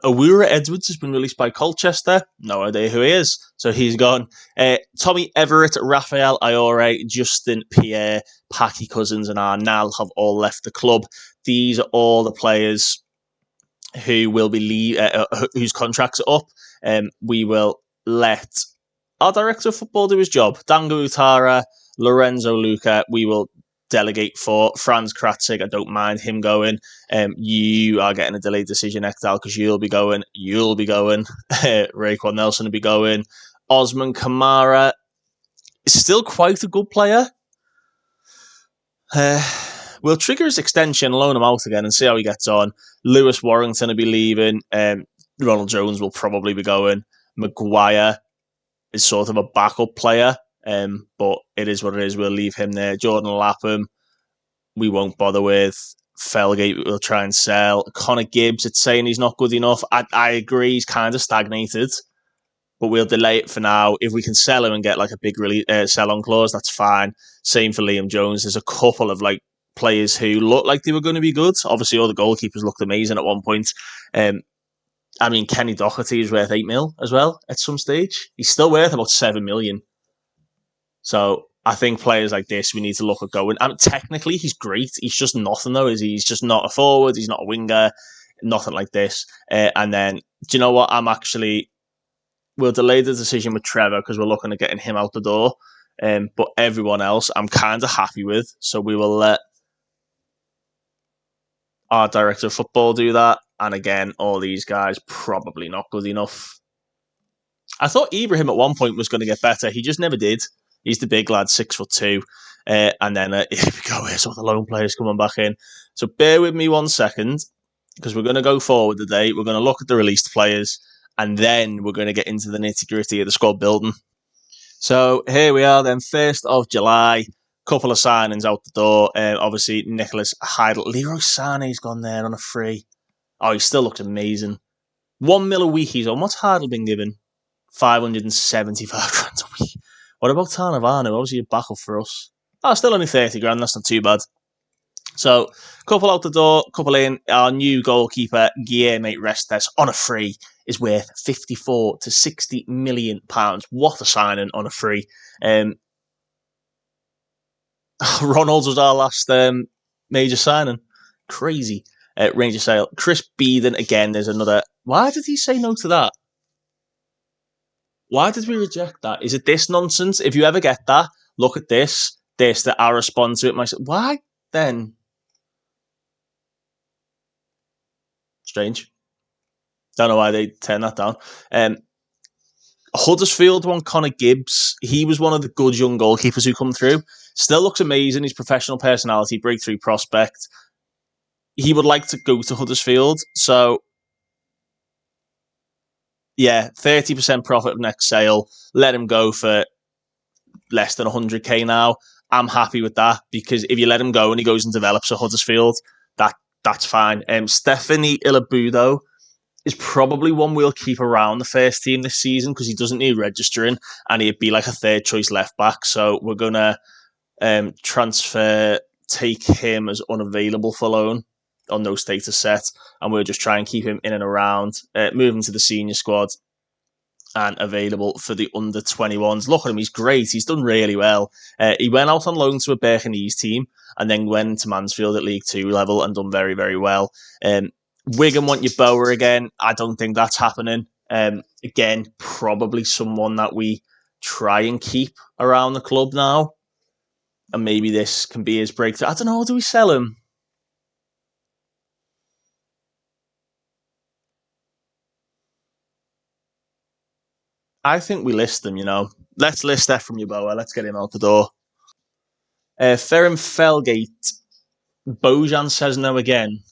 Awura Edwards has been released by Colchester. No idea who he is. So he's gone. Tommy Everett, Rafael Ayore, Justin Pierre, Packy Cousins and Arnal have all left the club. These are all the players who will be whose contracts are up. We will let our director of football do his job. Dango Utara, Lorenzo Luca, we will delegate for Franz Kratzig. I don't mind him going. You are getting a delayed decision, Ekdal, because you'll be going. Raekwon Nelson will be going. Osman Kamara is still quite a good player. We'll trigger his extension, loan him out again, and see how he gets on. Lewis Warrington will be leaving. Ronald Jones will probably be going. Maguire is sort of a backup player. But it is what it is. We'll leave him there. Jordan Lapham, we won't bother with. Felgate, we'll try and sell. Connor Gibbs, it's saying he's not good enough. I agree, he's kind of stagnated, but we'll delay it for now. If we can sell him and get like a big sell-on clause, that's fine. Same for Liam Jones. There's a couple of like players who looked like they were going to be good. Obviously, all the goalkeepers looked amazing at one point. I mean, Kenny Doherty is worth 8 mil as well at some stage. He's still worth about 7 million. So I think players like this, we need to look at going. I mean, technically, he's great. He's just nothing, though, is he? He's just not a forward. He's not a winger. Nothing like this. And then, do you know what? We'll delay the decision with Trevor because we're looking at getting him out the door. But everyone else, I'm kind of happy with. So we will let our director of football do that. And again, all these guys, probably not good enough. I thought Ibrahim at one point was going to get better. He just never did. He's the big lad, 6'2". And then here we go. Here's all the lone players coming back in. So bear with me 1 second because we're going to go forward today. We're going to look at the released players and then we're going to get into the nitty-gritty of the squad building. So here we are then, 1st of July. Couple of signings out the door. Obviously, Nicholas Heidel. Leroy Sané's gone there on a free. Oh, he still looks amazing. 1 mil a week he's on. What's Heidel been given? 575 grand a week. What about Tarnavano? Obviously a backup for us. Oh, still only 30 grand. That's not too bad. So, couple out the door, couple in. Our new goalkeeper, Guilherme Restes, on a free. is worth 54 to 60 million pounds. What a signing on a free. Ronalds was our last major signing. Crazy. Ranger sale. Chris Beeden, again, there's another. Why did he say no to that? Why did we reject that? Is it this nonsense? If you ever get that, look at this, that I respond to it myself. Why then? Strange. Don't know why they turned that down. Huddersfield one, Connor Gibbs. He was one of the good young goalkeepers who come through. Still looks amazing. His professional personality, breakthrough prospect. He would like to go to Huddersfield. So, yeah, 30% profit of next sale. Let him go for less than 100k now. I'm happy with that because if you let him go and he goes and develops at Huddersfield, that's fine. Stephanie Ilabudo is probably one we'll keep around the first team this season because he doesn't need registering and he'd be like a third choice left back. So we're going to take him as unavailable for loan on no status set, and we'll just try and keep him in and around, move him to the senior squad and available for the under 21s. Look at him, he's great. He's done really well. He went out on loan to a Berkhanese team and then went to Mansfield at League 2 level and done very, very well. Wigan want your Bower again. I don't think that's happening. Again, probably someone that we try and keep around the club now. And maybe this can be his breakthrough. I don't know, do we sell him? I think we list them, Let's list Ephraim Yeboah. Let's get him out the door. Ferrum Felgate. Bojan says no again.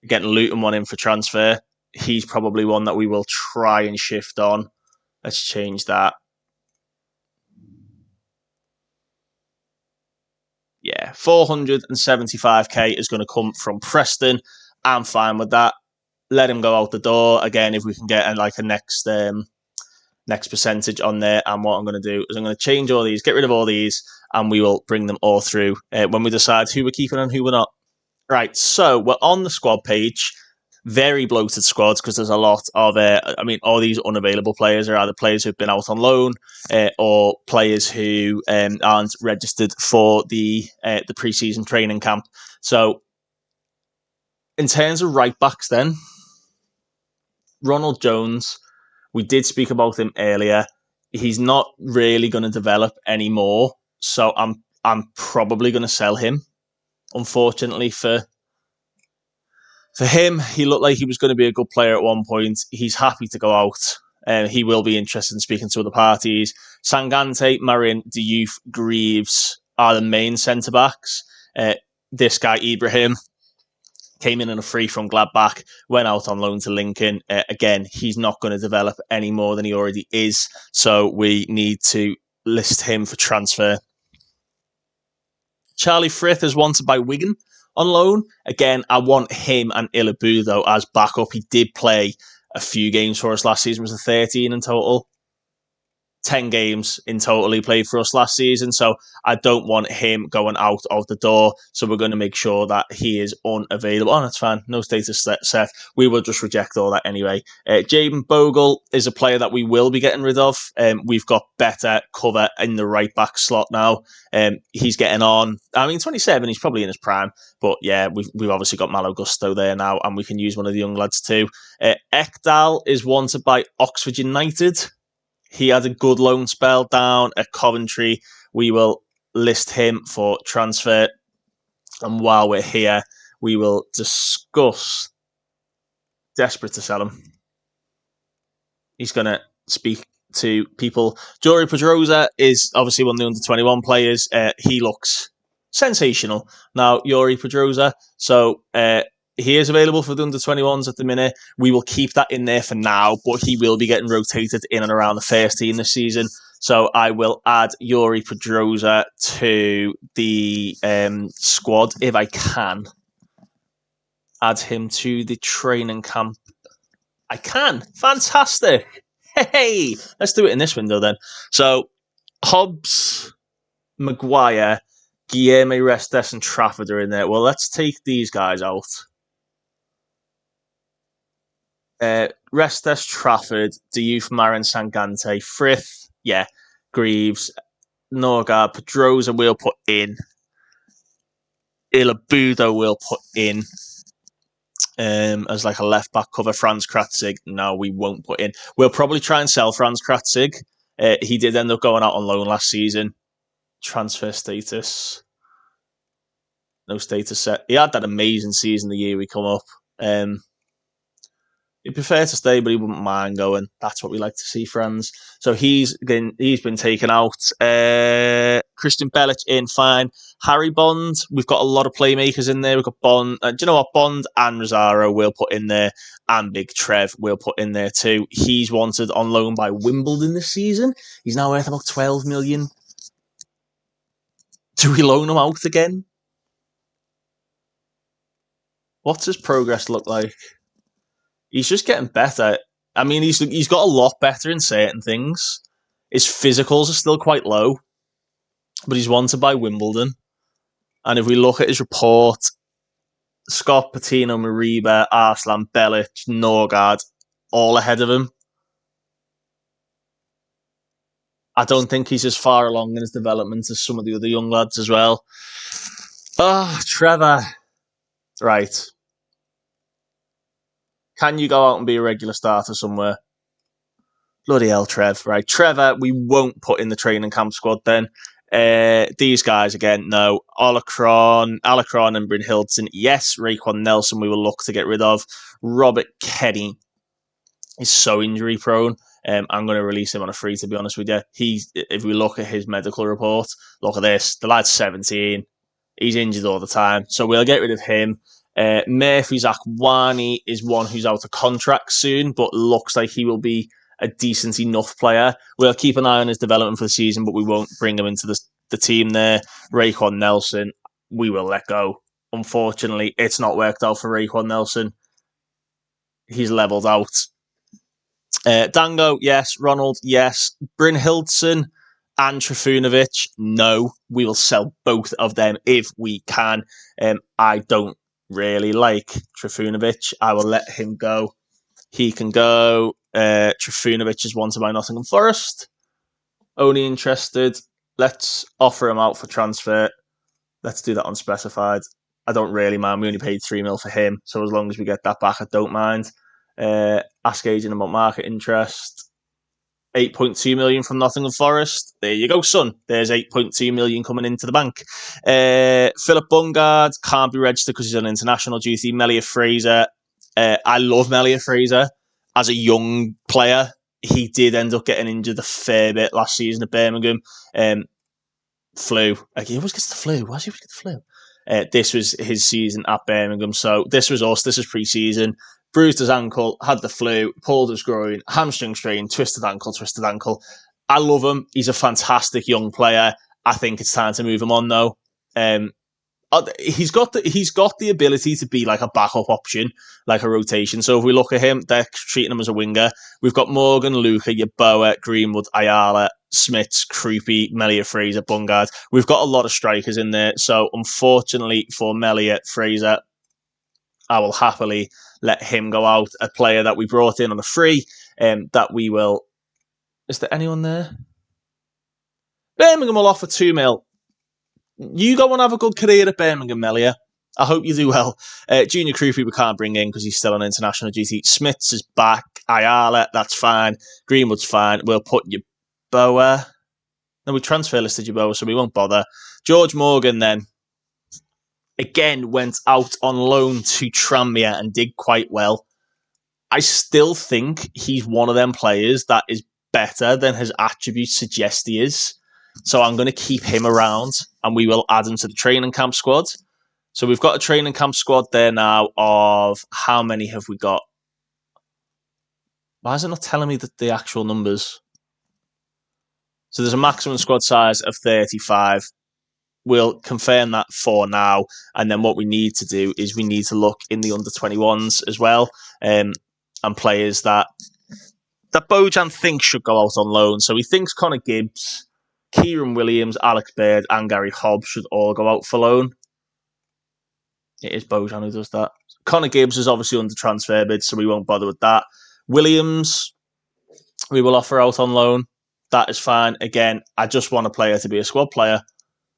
Getting Luton one in for transfer. He's probably one that we will try and shift on. Let's change that. Yeah, 475k is going to come from Preston. I'm fine with that. Let him go out the door. Again, if we can get a next percentage on there. And what I'm going to do is I'm going to change all these, get rid of all these, and we will bring them all through when we decide who we're keeping and who we're not. Right, so we're on the squad page. Very bloated squads because there's a lot of, all these unavailable players are either players who've been out on loan or players who aren't registered for the pre-season training camp. So, in terms of right backs, then Ronald Jones, we did speak about him earlier. He's not really going to develop anymore, so I'm probably going to sell him. Unfortunately for him, he looked like he was going to be a good player at one point. He's happy to go out. He will be interested in speaking to other parties. Sangante, Marion, Diouf, Greaves are the main centre-backs. This guy, Ibrahim, came in on a free from Gladbach, went out on loan to Lincoln. Again, he's not going to develop any more than he already is, so we need to list him for transfer. Charlie Frith is wanted by Wigan on loan. Again, I want him and Ilabu, though, as backup. He did play a few games for us last season. Was it 13 in total? 10 games in total he played for us last season, so I don't want him going out of the door, so we're going to make sure that he is unavailable. Oh, that's fine. No status set. We will just reject all that anyway. Jaden Bogle is a player that we will be getting rid of. We've got better cover in the right back slot now. He's getting on. 27, he's probably in his prime, but yeah, we've obviously got Malo Gusto there now, and we can use one of the young lads too. Ekdal is wanted by Oxford United. He had a good loan spell down at Coventry. We will list him for transfer. And while we're here, we will discuss. Desperate to sell him. He's going to speak to people. Jory Pedrosa is obviously one of the under-21 players. He looks sensational. Now, Jory Pedrosa. So, he is available for the under-21s at the minute. We will keep that in there for now, but he will be getting rotated in and around the first team this season. So I will add Jory Pedrosa to the squad if I can. Add him to the training camp. I can. Fantastic. Hey, let's do it in this window then. So Hobbs, Maguire, Guilherme Restes and Trafford are in there. Well, let's take these guys out. Restes, Trafford, Diouf, Marin, Sangante, Frith, yeah, Greaves, Norgard, Pedrosa we'll put in. Ilabudo we'll put in as like a left back cover. Franz Kratzig, no, we won't put in. We'll probably try and sell Franz Kratzig. He did end up going out on loan last season. Transfer status. No status set. He had that amazing season the year we come up. He'd prefer to stay, but he wouldn't mind going. That's what we like to see, friends. So he's been taken out. Christian Belic in, fine. Harry Bond, we've got a lot of playmakers in there. We've got Bond. Do you know what? Bond and Rosario we'll put in there, and Big Trev we'll put in there too. He's wanted on loan by Wimbledon this season. He's now worth about 12 million. Do we loan him out again? What's his progress look like? He's just getting better. I mean, he's got a lot better in certain things. His physicals are still quite low, but he's wanted by Wimbledon. And if we look at his report, Scott, Patino, Mariba, Arslan, Belic, Norgard, all ahead of him. I don't think he's as far along in his development as some of the other young lads as well. Oh, Trevor. Right. Can you go out and be a regular starter somewhere? Bloody hell, Trev. Right. Trevor, we won't put in the training camp squad then. These guys, again, no. Alacron and Brynhildsen, yes. Raekwon Nelson, we will look to get rid of. Robert Kenny is so injury prone. I'm going to release him on a free, to be honest with you. If we look at his medical report, look at this. The lad's 17. He's injured all the time. So we'll get rid of him. Murphy Zakwani is one who's out of contract soon, but looks like he will be a decent enough player. We'll keep an eye on his development for the season, but we won't bring him into the team there. Raekwon Nelson, we will let go. Unfortunately, it's not worked out for Raekwon Nelson. He's levelled out. Dango, yes. Ronald, yes. Brynhildsen and Trifunovic, no. We will sell both of them if we can. I don't really like Trifunovic. I will let him go. He can go. Trifunovic is wanted by Nottingham Forest. Only interested. Let's offer him out for transfer. Let's do that unspecified. I don't really mind. We only paid 3 mil for him, so as long as we get that back, I don't mind. Ask agent about market interest. 8.2 million from Nottingham Forest. There you go, son. There's 8.2 million coming into the bank. Philip Bungard can't be registered because he's on international duty. Melia Fraser. I love Melia Fraser as a young player. He did end up getting injured a fair bit last season at Birmingham. Flu. He always gets the flu. Why does he always get the flu? This was his season at Birmingham. So this was us. This was pre-season. Bruised his ankle, had the flu, pulled his groin, hamstring strain, twisted ankle. I love him. He's a fantastic young player. I think it's time to move him on, though. He's got the ability to be like a backup option, like a rotation. So if we look at him, they're treating him as a winger. We've got Morgan, Luca, Yeboah, Greenwood, Ayala, Smits, Creepy, Melia Fraser, Bungard. We've got a lot of strikers in there. So unfortunately for Melia Fraser, I will happily let him go out. A player that we brought in on a free, that we will... Is there anyone there? Birmingham will offer 2 mil. You go and have a good career at Birmingham, Melia. I hope you do well. Junior Creepy we can't bring in because he's still on international duty. Smits is back. Ayala, that's fine. Greenwood's fine. We'll put Yeboah. No, we transfer listed Yeboah, so we won't bother. George Morgan then, again, went out on loan to Tranmere and did quite well. I still think he's one of them players that is better than his attributes suggest he is. So I'm going to keep him around and we will add him to the training camp squad. So we've got a training camp squad there now of how many have we got? Why is it not telling me the actual numbers? So there's a maximum squad size of 35. We'll confirm that for now. And then what we need to do is we need to look in the under-21s as well. And players that Bojan thinks should go out on loan. So he thinks Connor Gibbs, Kieran Williams, Alex Baird and Gary Hobbs should all go out for loan. It is Bojan who does that. Connor Gibbs is obviously under transfer bid, so we won't bother with that. Williams, we will offer out on loan. That is fine. Again, I just want a player to be a squad player.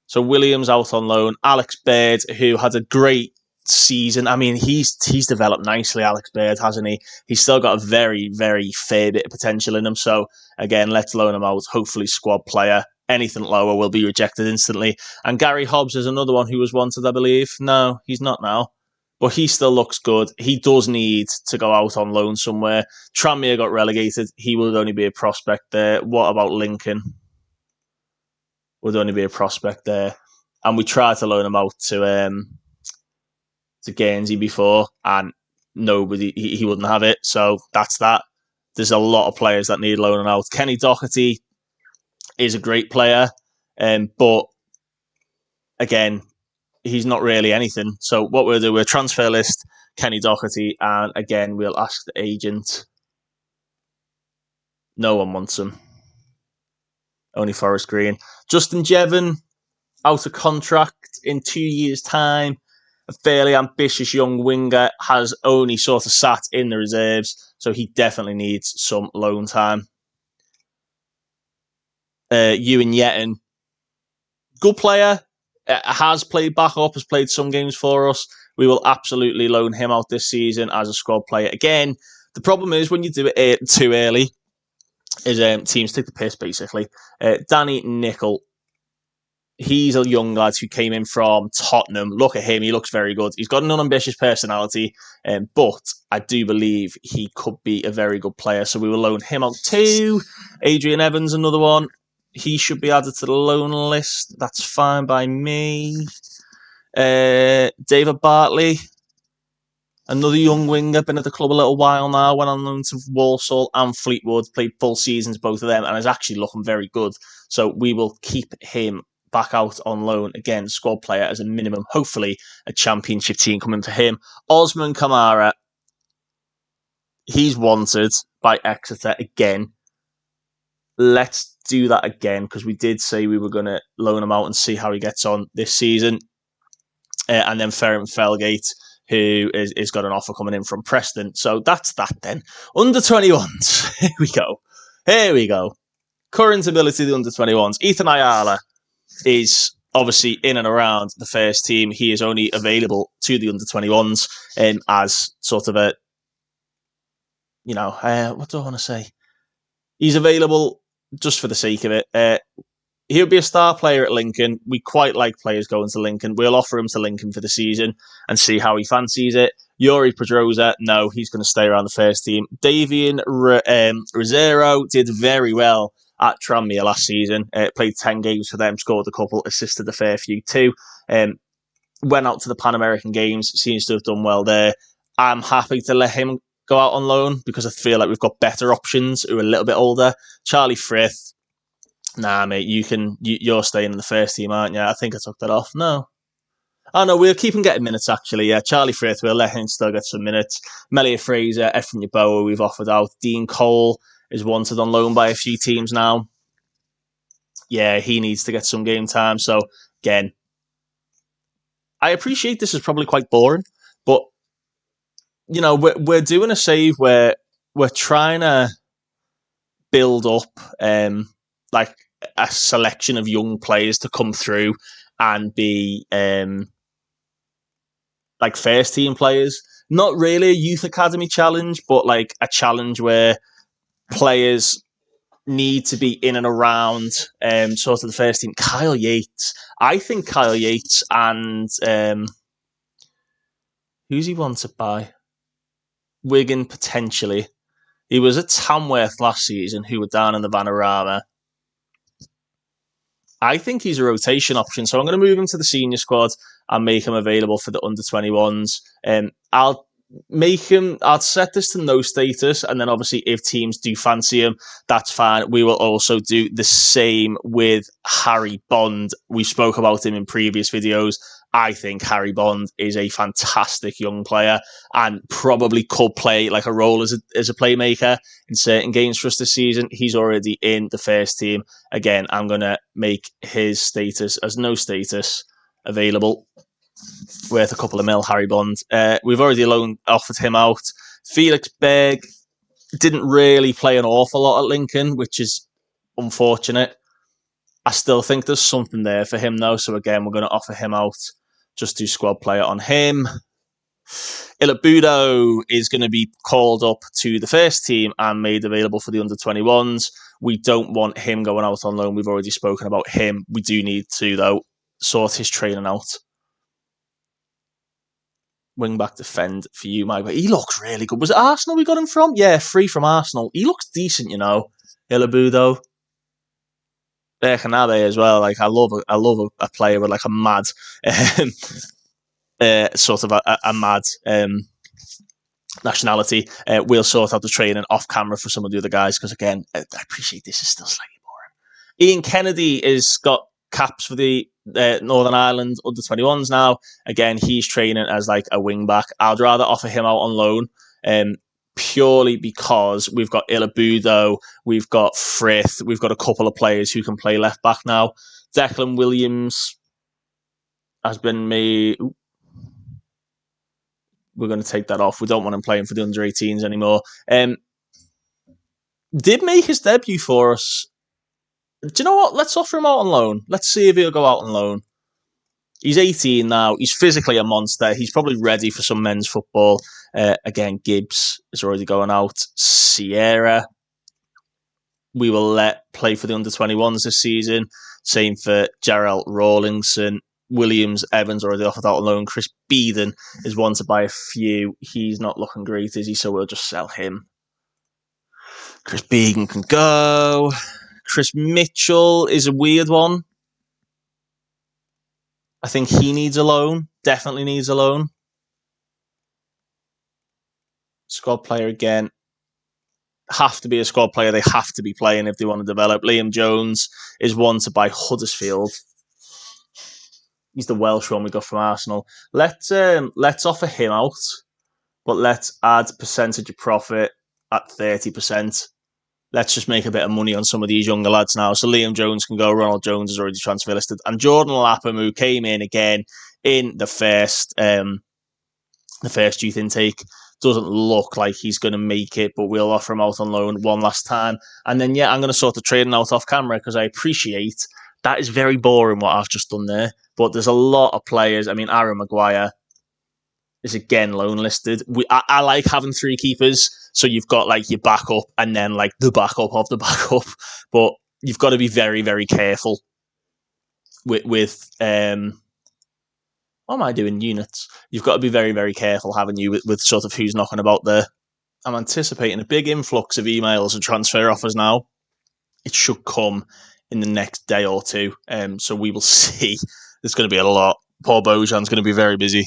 So Williams out on loan. Alex Baird, who had a great season. I mean, he's developed nicely, Alex Baird, hasn't he? He's still got a very, very fair bit of potential in him. So again, let's loan him out. Hopefully squad player. Anything lower will be rejected instantly. And Gary Hobbs is another one who was wanted, I believe. No, he's not now. But he still looks good. He does need to go out on loan somewhere. Tranmere got relegated. He would only be a prospect there. What about Lincoln? Would only be a prospect there. And we tried to loan him out to Guernsey before, and nobody, he wouldn't have it. So that's that. There's a lot of players that need loaning out. Kenny Doherty is a great player, but again, he's not really anything. So what we'll do, we'll transfer list Kenny Doherty, and again, we'll ask the agent. No one wants him. Only Forest Green. Justin Jevon, out of contract in 2 years' time. A fairly ambitious young winger, has only sort of sat in the reserves, so he definitely needs some loan time. Ewan Yetton, good player, has played back up, has played some games for us. We will absolutely loan him out this season as a squad player. Again, the problem is when you do it too early, is teams take the piss, basically. Danny Nicol, he's a young lad who came in from Tottenham. Look at him. He looks very good. He's got an unambitious personality, but I do believe he could be a very good player. So we will loan him out too. Adrian Evans, another one. He should be added to the loan list. That's fine by me. David Bartley, another young winger, been at the club a little while now, went on loan to Walsall and Fleetwood, played full seasons, both of them, and is actually looking very good. So we will keep him back out on loan. Again, squad player as a minimum. Hopefully a championship team coming for him. Osman Kamara, he's wanted by Exeter again. Let's do that again, because we did say we were going to loan him out and see how he gets on this season. And then Ferren Felgate, who is got an offer coming in from Preston. So that's that then. Under 21s. Here we go. Current ability of the under 21s. Ethan Ayala is obviously in and around the first team. He is only available to the under 21s as sort of a, what do I want to say? He's available just for the sake of it. He'll be a star player at Lincoln. We quite like players going to Lincoln. We'll offer him to Lincoln for the season and see how he fancies it. Yuri Pedrosa, no, he's going to stay around the first team. Davian Rosero did very well at Tranmere last season. Played 10 games for them, scored a couple, assisted a fair few too. Went out to the Pan American Games, seems to have done well there. I'm happy to let him go out on loan because I feel like we've got better options who are a little bit older. Charlie Frith, nah, mate, you're staying in the first team, aren't you? I think I took that off. No. Oh, no, we'll keep him getting minutes, actually. Yeah, Charlie Frith, we'll let him still get some minutes. Melia Fraser, Efren Yeboah, we've offered out. Dean Cole is wanted on loan by a few teams now. Yeah, he needs to get some game time. So, again, I appreciate this is probably quite boring, but, we're doing a save where we're trying to build up like a selection of young players to come through and be like first team players. Not really a youth academy challenge, but like a challenge where players need to be in and around sort of the first team. Kyle Yates. I think Kyle Yates and who's he wanted by? Wigan, potentially. He was at Tamworth last season, who were down in the Vanarama. I think he's a rotation option, so I'm going to move him to the senior squad and make him available for the under 21s. I'll set this to no status, and then obviously if teams do fancy him, that's fine. We will also do the same with Harry Bond. We spoke about him in previous videos. I think Harry Bond is a fantastic young player and probably could play like a role as a playmaker in certain games for us this season. He's already in the first team. Again, I'm going to make his status as no status available. worth a couple of mil, Harry Bond. We've already offered him out. Felix Berg didn't really play an awful lot at Lincoln, which is unfortunate. I still think there's something there for him, though. So, again, we're going to offer him out. Just do squad player on him. Ilabudo is going to be called up to the first team and made available for the under-21s. We don't want him going out on loan. We've already spoken about him. We do need to, though, sort his training out. Wing back defend for you, Mike. But he looks really good. Was it Arsenal we got him from? Yeah, free from Arsenal. He looks decent, you know. Ilabudo. Berkanabe as well. Like I love a player with like a mad, sort of a mad nationality. We'll sort out the training off camera for some of the other guys because again, I appreciate this is still slightly boring. Ian Kennedy has got caps for the Northern Ireland under-21s now. Again, he's training as like a wing back. I'd rather offer him out on loan. Purely because we've got Ilabudo, we've got Frith, we've got a couple of players who can play left back now. Declan Williams has been made. We're going to take that off. We don't want him playing for the under-18s anymore. Did make his debut for us. Do you know what? Let's offer him out on loan. Let's see if he'll go out on loan. He's 18 now. He's physically a monster. He's probably ready for some men's football. Again, Gibbs is already going out. Sierra, we will let play for the under-21s this season. Same for Jarrell Rawlingson. Williams, Evans already offered out on loan. Chris Beeden is one to buy a few. He's not looking great, is he? So we'll just sell him. Chris Beeden can go. Chris Mitchell is a weird one. I think he needs a loan. Definitely needs a loan. Squad player again. Have to be a squad player. They have to be playing if they want to develop. Liam Jones is one to buy Huddersfield. He's the Welsh one we got from Arsenal. Let's offer him out, but let's add percentage of profit at 30%. Let's just make a bit of money on some of these younger lads now. So Liam Jones can go. Ronald Jones is already transfer listed. And Jordan Lapham, who came in again in the first youth intake, doesn't look like he's going to make it, but we'll offer him out on loan one last time. And then, I'm going to sort of trading out off camera because I appreciate that is very boring what I've just done there. But there's a lot of players. I mean, Aaron Maguire is again loan listed. I like having three keepers. So you've got like your backup and then like the backup of the backup. But you've got to be very, very careful with what am I doing? Units. You've got to be very, very careful having you with sort of who's knocking about there. I'm anticipating a big influx of emails and transfer offers now. It should come in the next day or two. So we will see. There's going to be a lot. Paul Bojan's going to be very busy.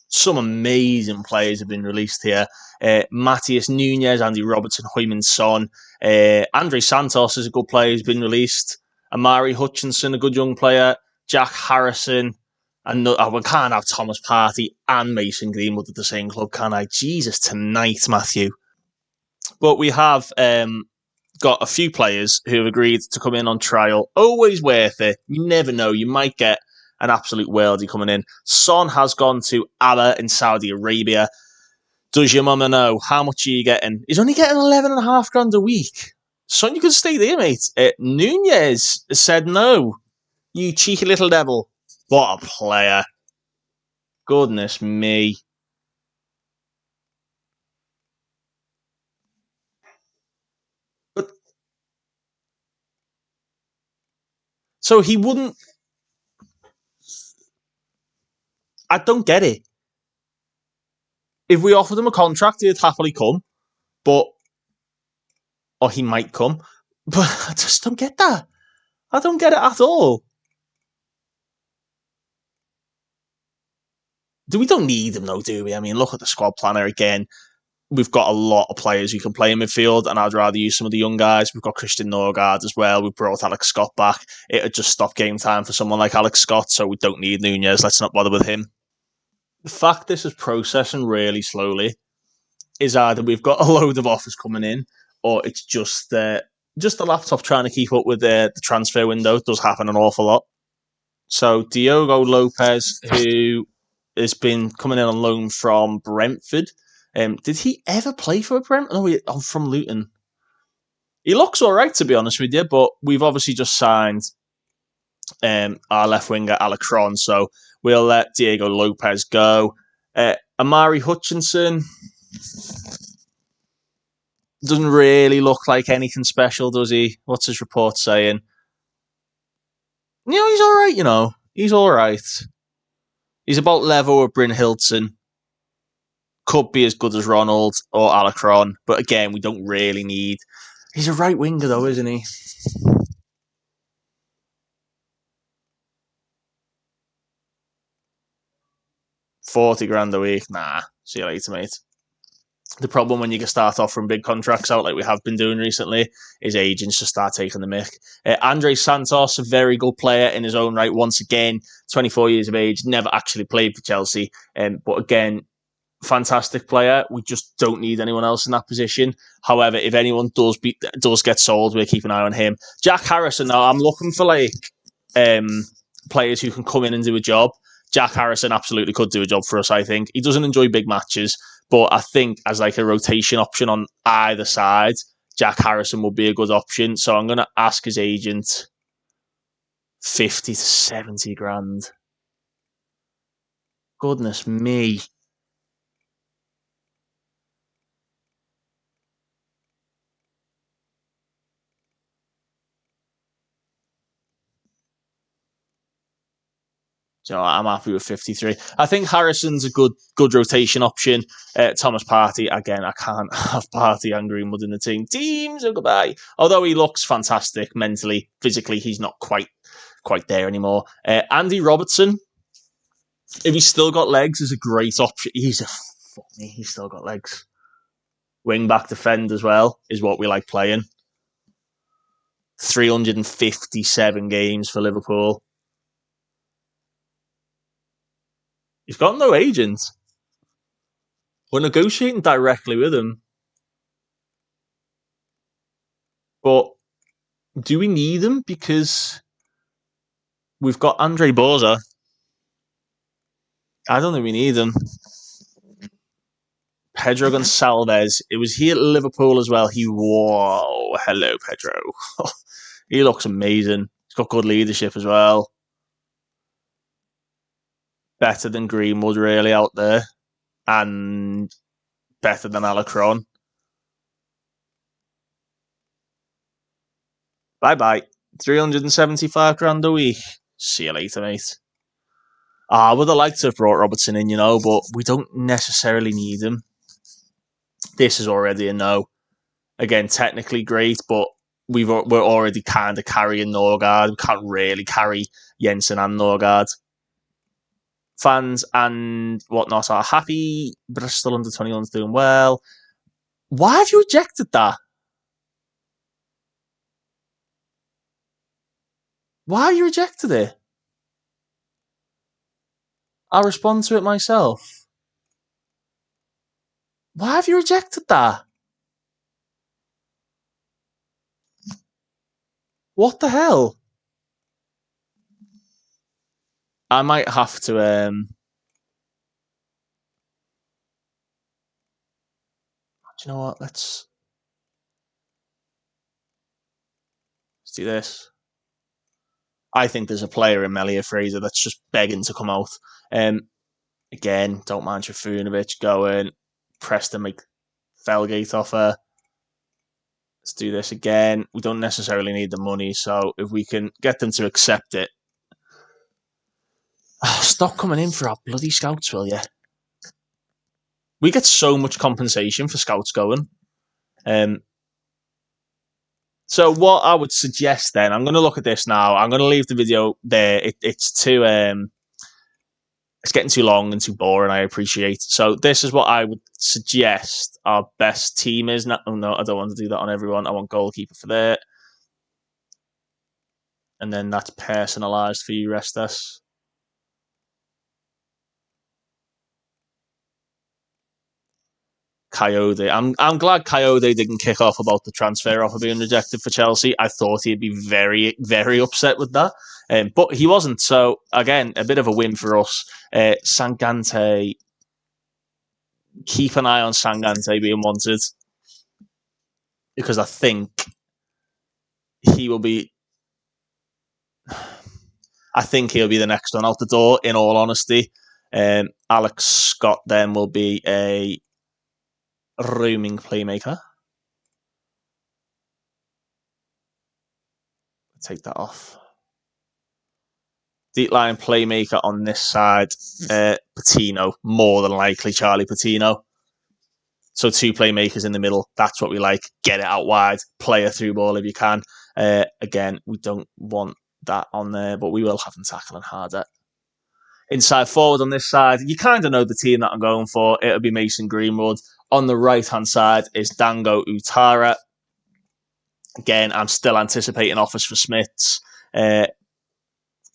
Some amazing players have been released here. Matthias Nunez, Andy Robertson, Heung-min Son. Andre Santos is a good player who's been released. Amari Hutchinson, a good young player. Jack Harrison. And we can't have Thomas Partey and Mason Greenwood at the same club, can I? Jesus, tonight, Matthew. But we have got a few players who have agreed to come in on trial. Always worth it. You never know. You might get an absolute worldie coming in. Son has gone to Abba in Saudi Arabia. Does your mama know? How much are you getting? He's only getting 11.5 grand a week. Son, you could stay there, mate. Nunez said no. You cheeky little devil. What a player. Goodness me. But so he wouldn't... I don't get it. If we offered him a contract, he'd happily come. Or he might come. But I just don't get that. I don't get it at all. We don't need him though, do we? I mean, look at the squad planner again. We've got a lot of players who can play in midfield, and I'd rather use some of the young guys. We've got Christian Norgard as well. We've brought Alex Scott back. It would just stop game time for someone like Alex Scott, so we don't need Nunez. Let's not bother with him. The fact this is processing really slowly is either we've got a load of offers coming in, or it's just the laptop trying to keep up with the transfer window. It does happen an awful lot. So Diogo Lopez, who has been coming in on loan from Brentford. Did he ever play for Brentford? No, I'm from Luton. He looks all right, to be honest with you, but we've obviously just signed our left winger, Alacron, so we'll let Diego Lopez go. Amari Hutchinson doesn't really look like anything special, does he? What's his report saying? He's all right, He's all right. He's about level with Bryn Hilton. Could be as good as Ronald or Alacron, but again, we don't really need... He's a right winger, though, isn't he? 40 grand a week? Nah, see you later, mate. The problem when you can start offering big contracts out like we have been doing recently is agents just start taking the mick. Andre Santos, a very good player in his own right. Once again, 24 years of age, never actually played for Chelsea. But again, fantastic player. We just don't need anyone else in that position. However, if anyone does get sold, we'll keep an eye on him. Jack Harrison, now I'm looking for players who can come in and do a job. Jack Harrison absolutely could do a job for us, I think. He doesn't enjoy big matches, but I think as like a rotation option on either side, Jack Harrison would be a good option. So I'm going to ask his agent 50 to 70 grand. Goodness me. So I'm happy with 53. I think Harrison's a good rotation option. Thomas Partey, again, I can't have Partey and Greenwood in the team. Teams, oh, goodbye. Although he looks fantastic mentally, physically, he's not quite there anymore. Andy Robertson, if he's still got legs, is a great option. He's still got legs. Wing back defend as well is what we like playing. 357 games for Liverpool. He's got no agent. We're negotiating directly with him. But do we need him? Because we've got Andre Borza. I don't think we need him. Pedro Gonçalves. It was here at Liverpool as well. Whoa, hello, Pedro. He looks amazing. He's got good leadership as well. Better than Greenwood, really, out there. And better than Alacron. Bye-bye. 375 grand a week. See you later, mate. I would have liked to have brought Robertson in, but we don't necessarily need him. This is already a no. Again, technically great, but we're already kind of carrying Norgard. We can't really carry Jensen and Norgard. Fans and whatnot are happy. Bristol under 21's doing well. Why have you rejected that? Why you rejected it? I'll respond to it myself. Why have you rejected that? What the hell? I might have to... Do you know what? Let's do this. I think there's a player in Melia Fraser that's just begging to come out. Again, don't mind Trifunovic going. Preston make Felgate offer. Let's do this again. We don't necessarily need the money, so if we can get them to accept it. Stop coming in for our bloody scouts, will you? We get so much compensation for scouts going. So what I would suggest then, I'm going to look at this now. I'm going to leave the video there. It's too... it's getting too long and too boring, I appreciate. So this is what I would suggest our best team is. No, I don't want to do that on everyone. I want goalkeeper for there. And then that's personalised for you, Restas. Coyote. I'm glad Coyote didn't kick off about the transfer offer being rejected for Chelsea. I thought he'd be very, very upset with that. But he wasn't. So, again, a bit of a win for us. Sangante, keep an eye on Sangante being wanted. Because I think he will be... I think he'll be the next one out the door, in all honesty. Alex Scott then will be a roaming playmaker. Take that off. Deep line playmaker on this side, Patino, more than likely Charlie Patino. So 2 playmakers in the middle. That's what we like. Get it out wide. Play a through ball if you can. Again, we don't want that on there, but we will have them tackling harder. Inside forward on this side, you kind of know the team that I'm going for. It'll be Mason Greenwood. On the right-hand side is Dango Utara. Again, I'm still anticipating offers for Smiths.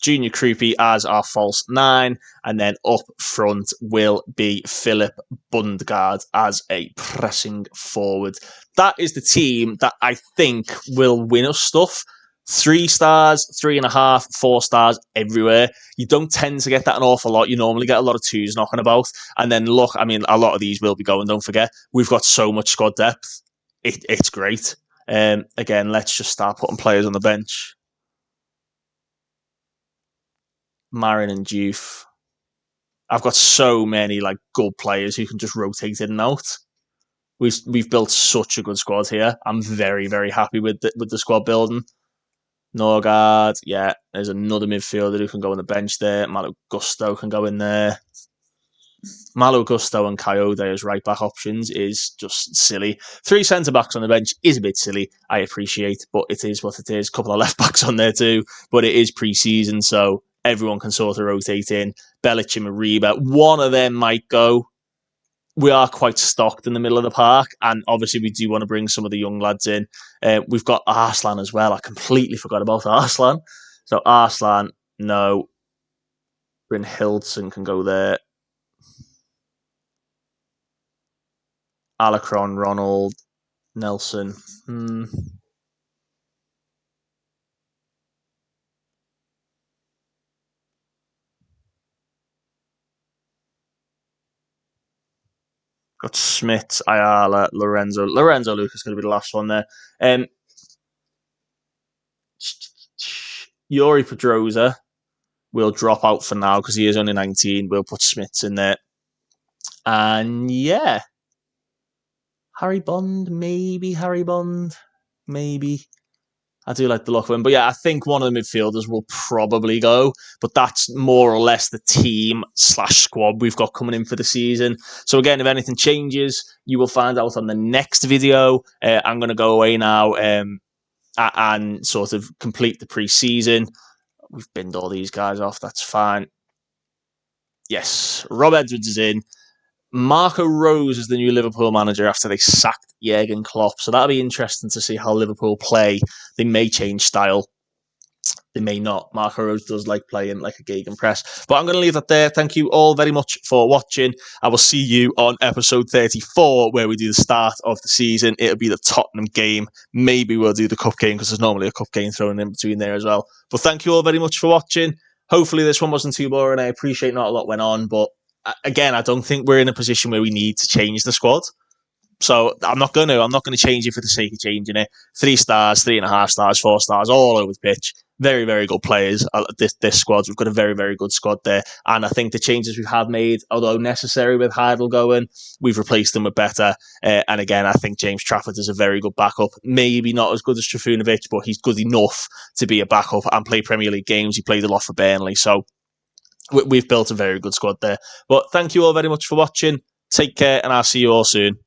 Junior Krupi as our false 9, and then up front will be Philip Bundgaard as a pressing forward. That is the team that I think will win us stuff. 3 stars, 3.5, 4 stars everywhere. You don't tend to get that an awful lot. You normally get a lot of 2s knocking about. And then look, I mean, a lot of these will be going, don't forget. We've got so much squad depth. It's great. Again, let's just start putting players on the bench. Marin and Juve. I've got so many good players who can just rotate in and out. We've built such a good squad here. I'm very, very happy with the squad building. Norgard, yeah. There's another midfielder who can go on the bench there. Malo Gusto can go in there. Malo Gusto and Coyote as right back options is just silly. 3 centre backs on the bench is a bit silly. I appreciate, but it is what it is. A couple of left backs on there too, but it is pre-season, so everyone can sort of rotate in. Belic and Mariba, one of them might go. We are quite stocked in the middle of the park, and obviously we do want to bring some of the young lads in. We've got Arslan as well. I completely forgot about Arslan. So Arslan, no. Bryn Hildson can go there. Alacron, Ronald, Nelson. Got Smith, Ayala, Lorenzo. Lorenzo Lucas is going to be the last one there. Yuri Pedrosa will drop out for now because he is only 19. We'll put Smiths in there. And yeah. Harry Bond, maybe. I do like the look of him. But yeah, I think one of the midfielders will probably go. But that's more or less the team / squad we've got coming in for the season. So again, if anything changes, you will find out on the next video. I'm going to go away now and sort of complete the pre-season. We've binned all these guys off. That's fine. Yes, Rob Edwards is in. Marco Rose is the new Liverpool manager after they sacked Jurgen Klopp. So that'll be interesting to see how Liverpool play. They may change style. They may not. Marco Rose does like playing like a gegenpress. But I'm going to leave that there. Thank you all very much for watching. I will see you on episode 34 where we do the start of the season. It'll be the Tottenham game. Maybe we'll do the cup game because there's normally a cup game thrown in between there as well. But thank you all very much for watching. Hopefully this one wasn't too boring. I appreciate not a lot went on, but again, I don't think we're in a position where we need to change the squad. So I'm not going to change it for the sake of changing it. 3 stars, 3.5 stars, 4 stars, all over the pitch. Very, very good players. This squad, we've got a very, very good squad there. And I think the changes we have made, although necessary with Heidel going, we've replaced them with better. And again, I think James Trafford is a very good backup. Maybe not as good as Trifunovic, but he's good enough to be a backup and play Premier League games. He played a lot for Burnley. So we've built a very good squad there. But thank you all very much for watching. Take care, and I'll see you all soon.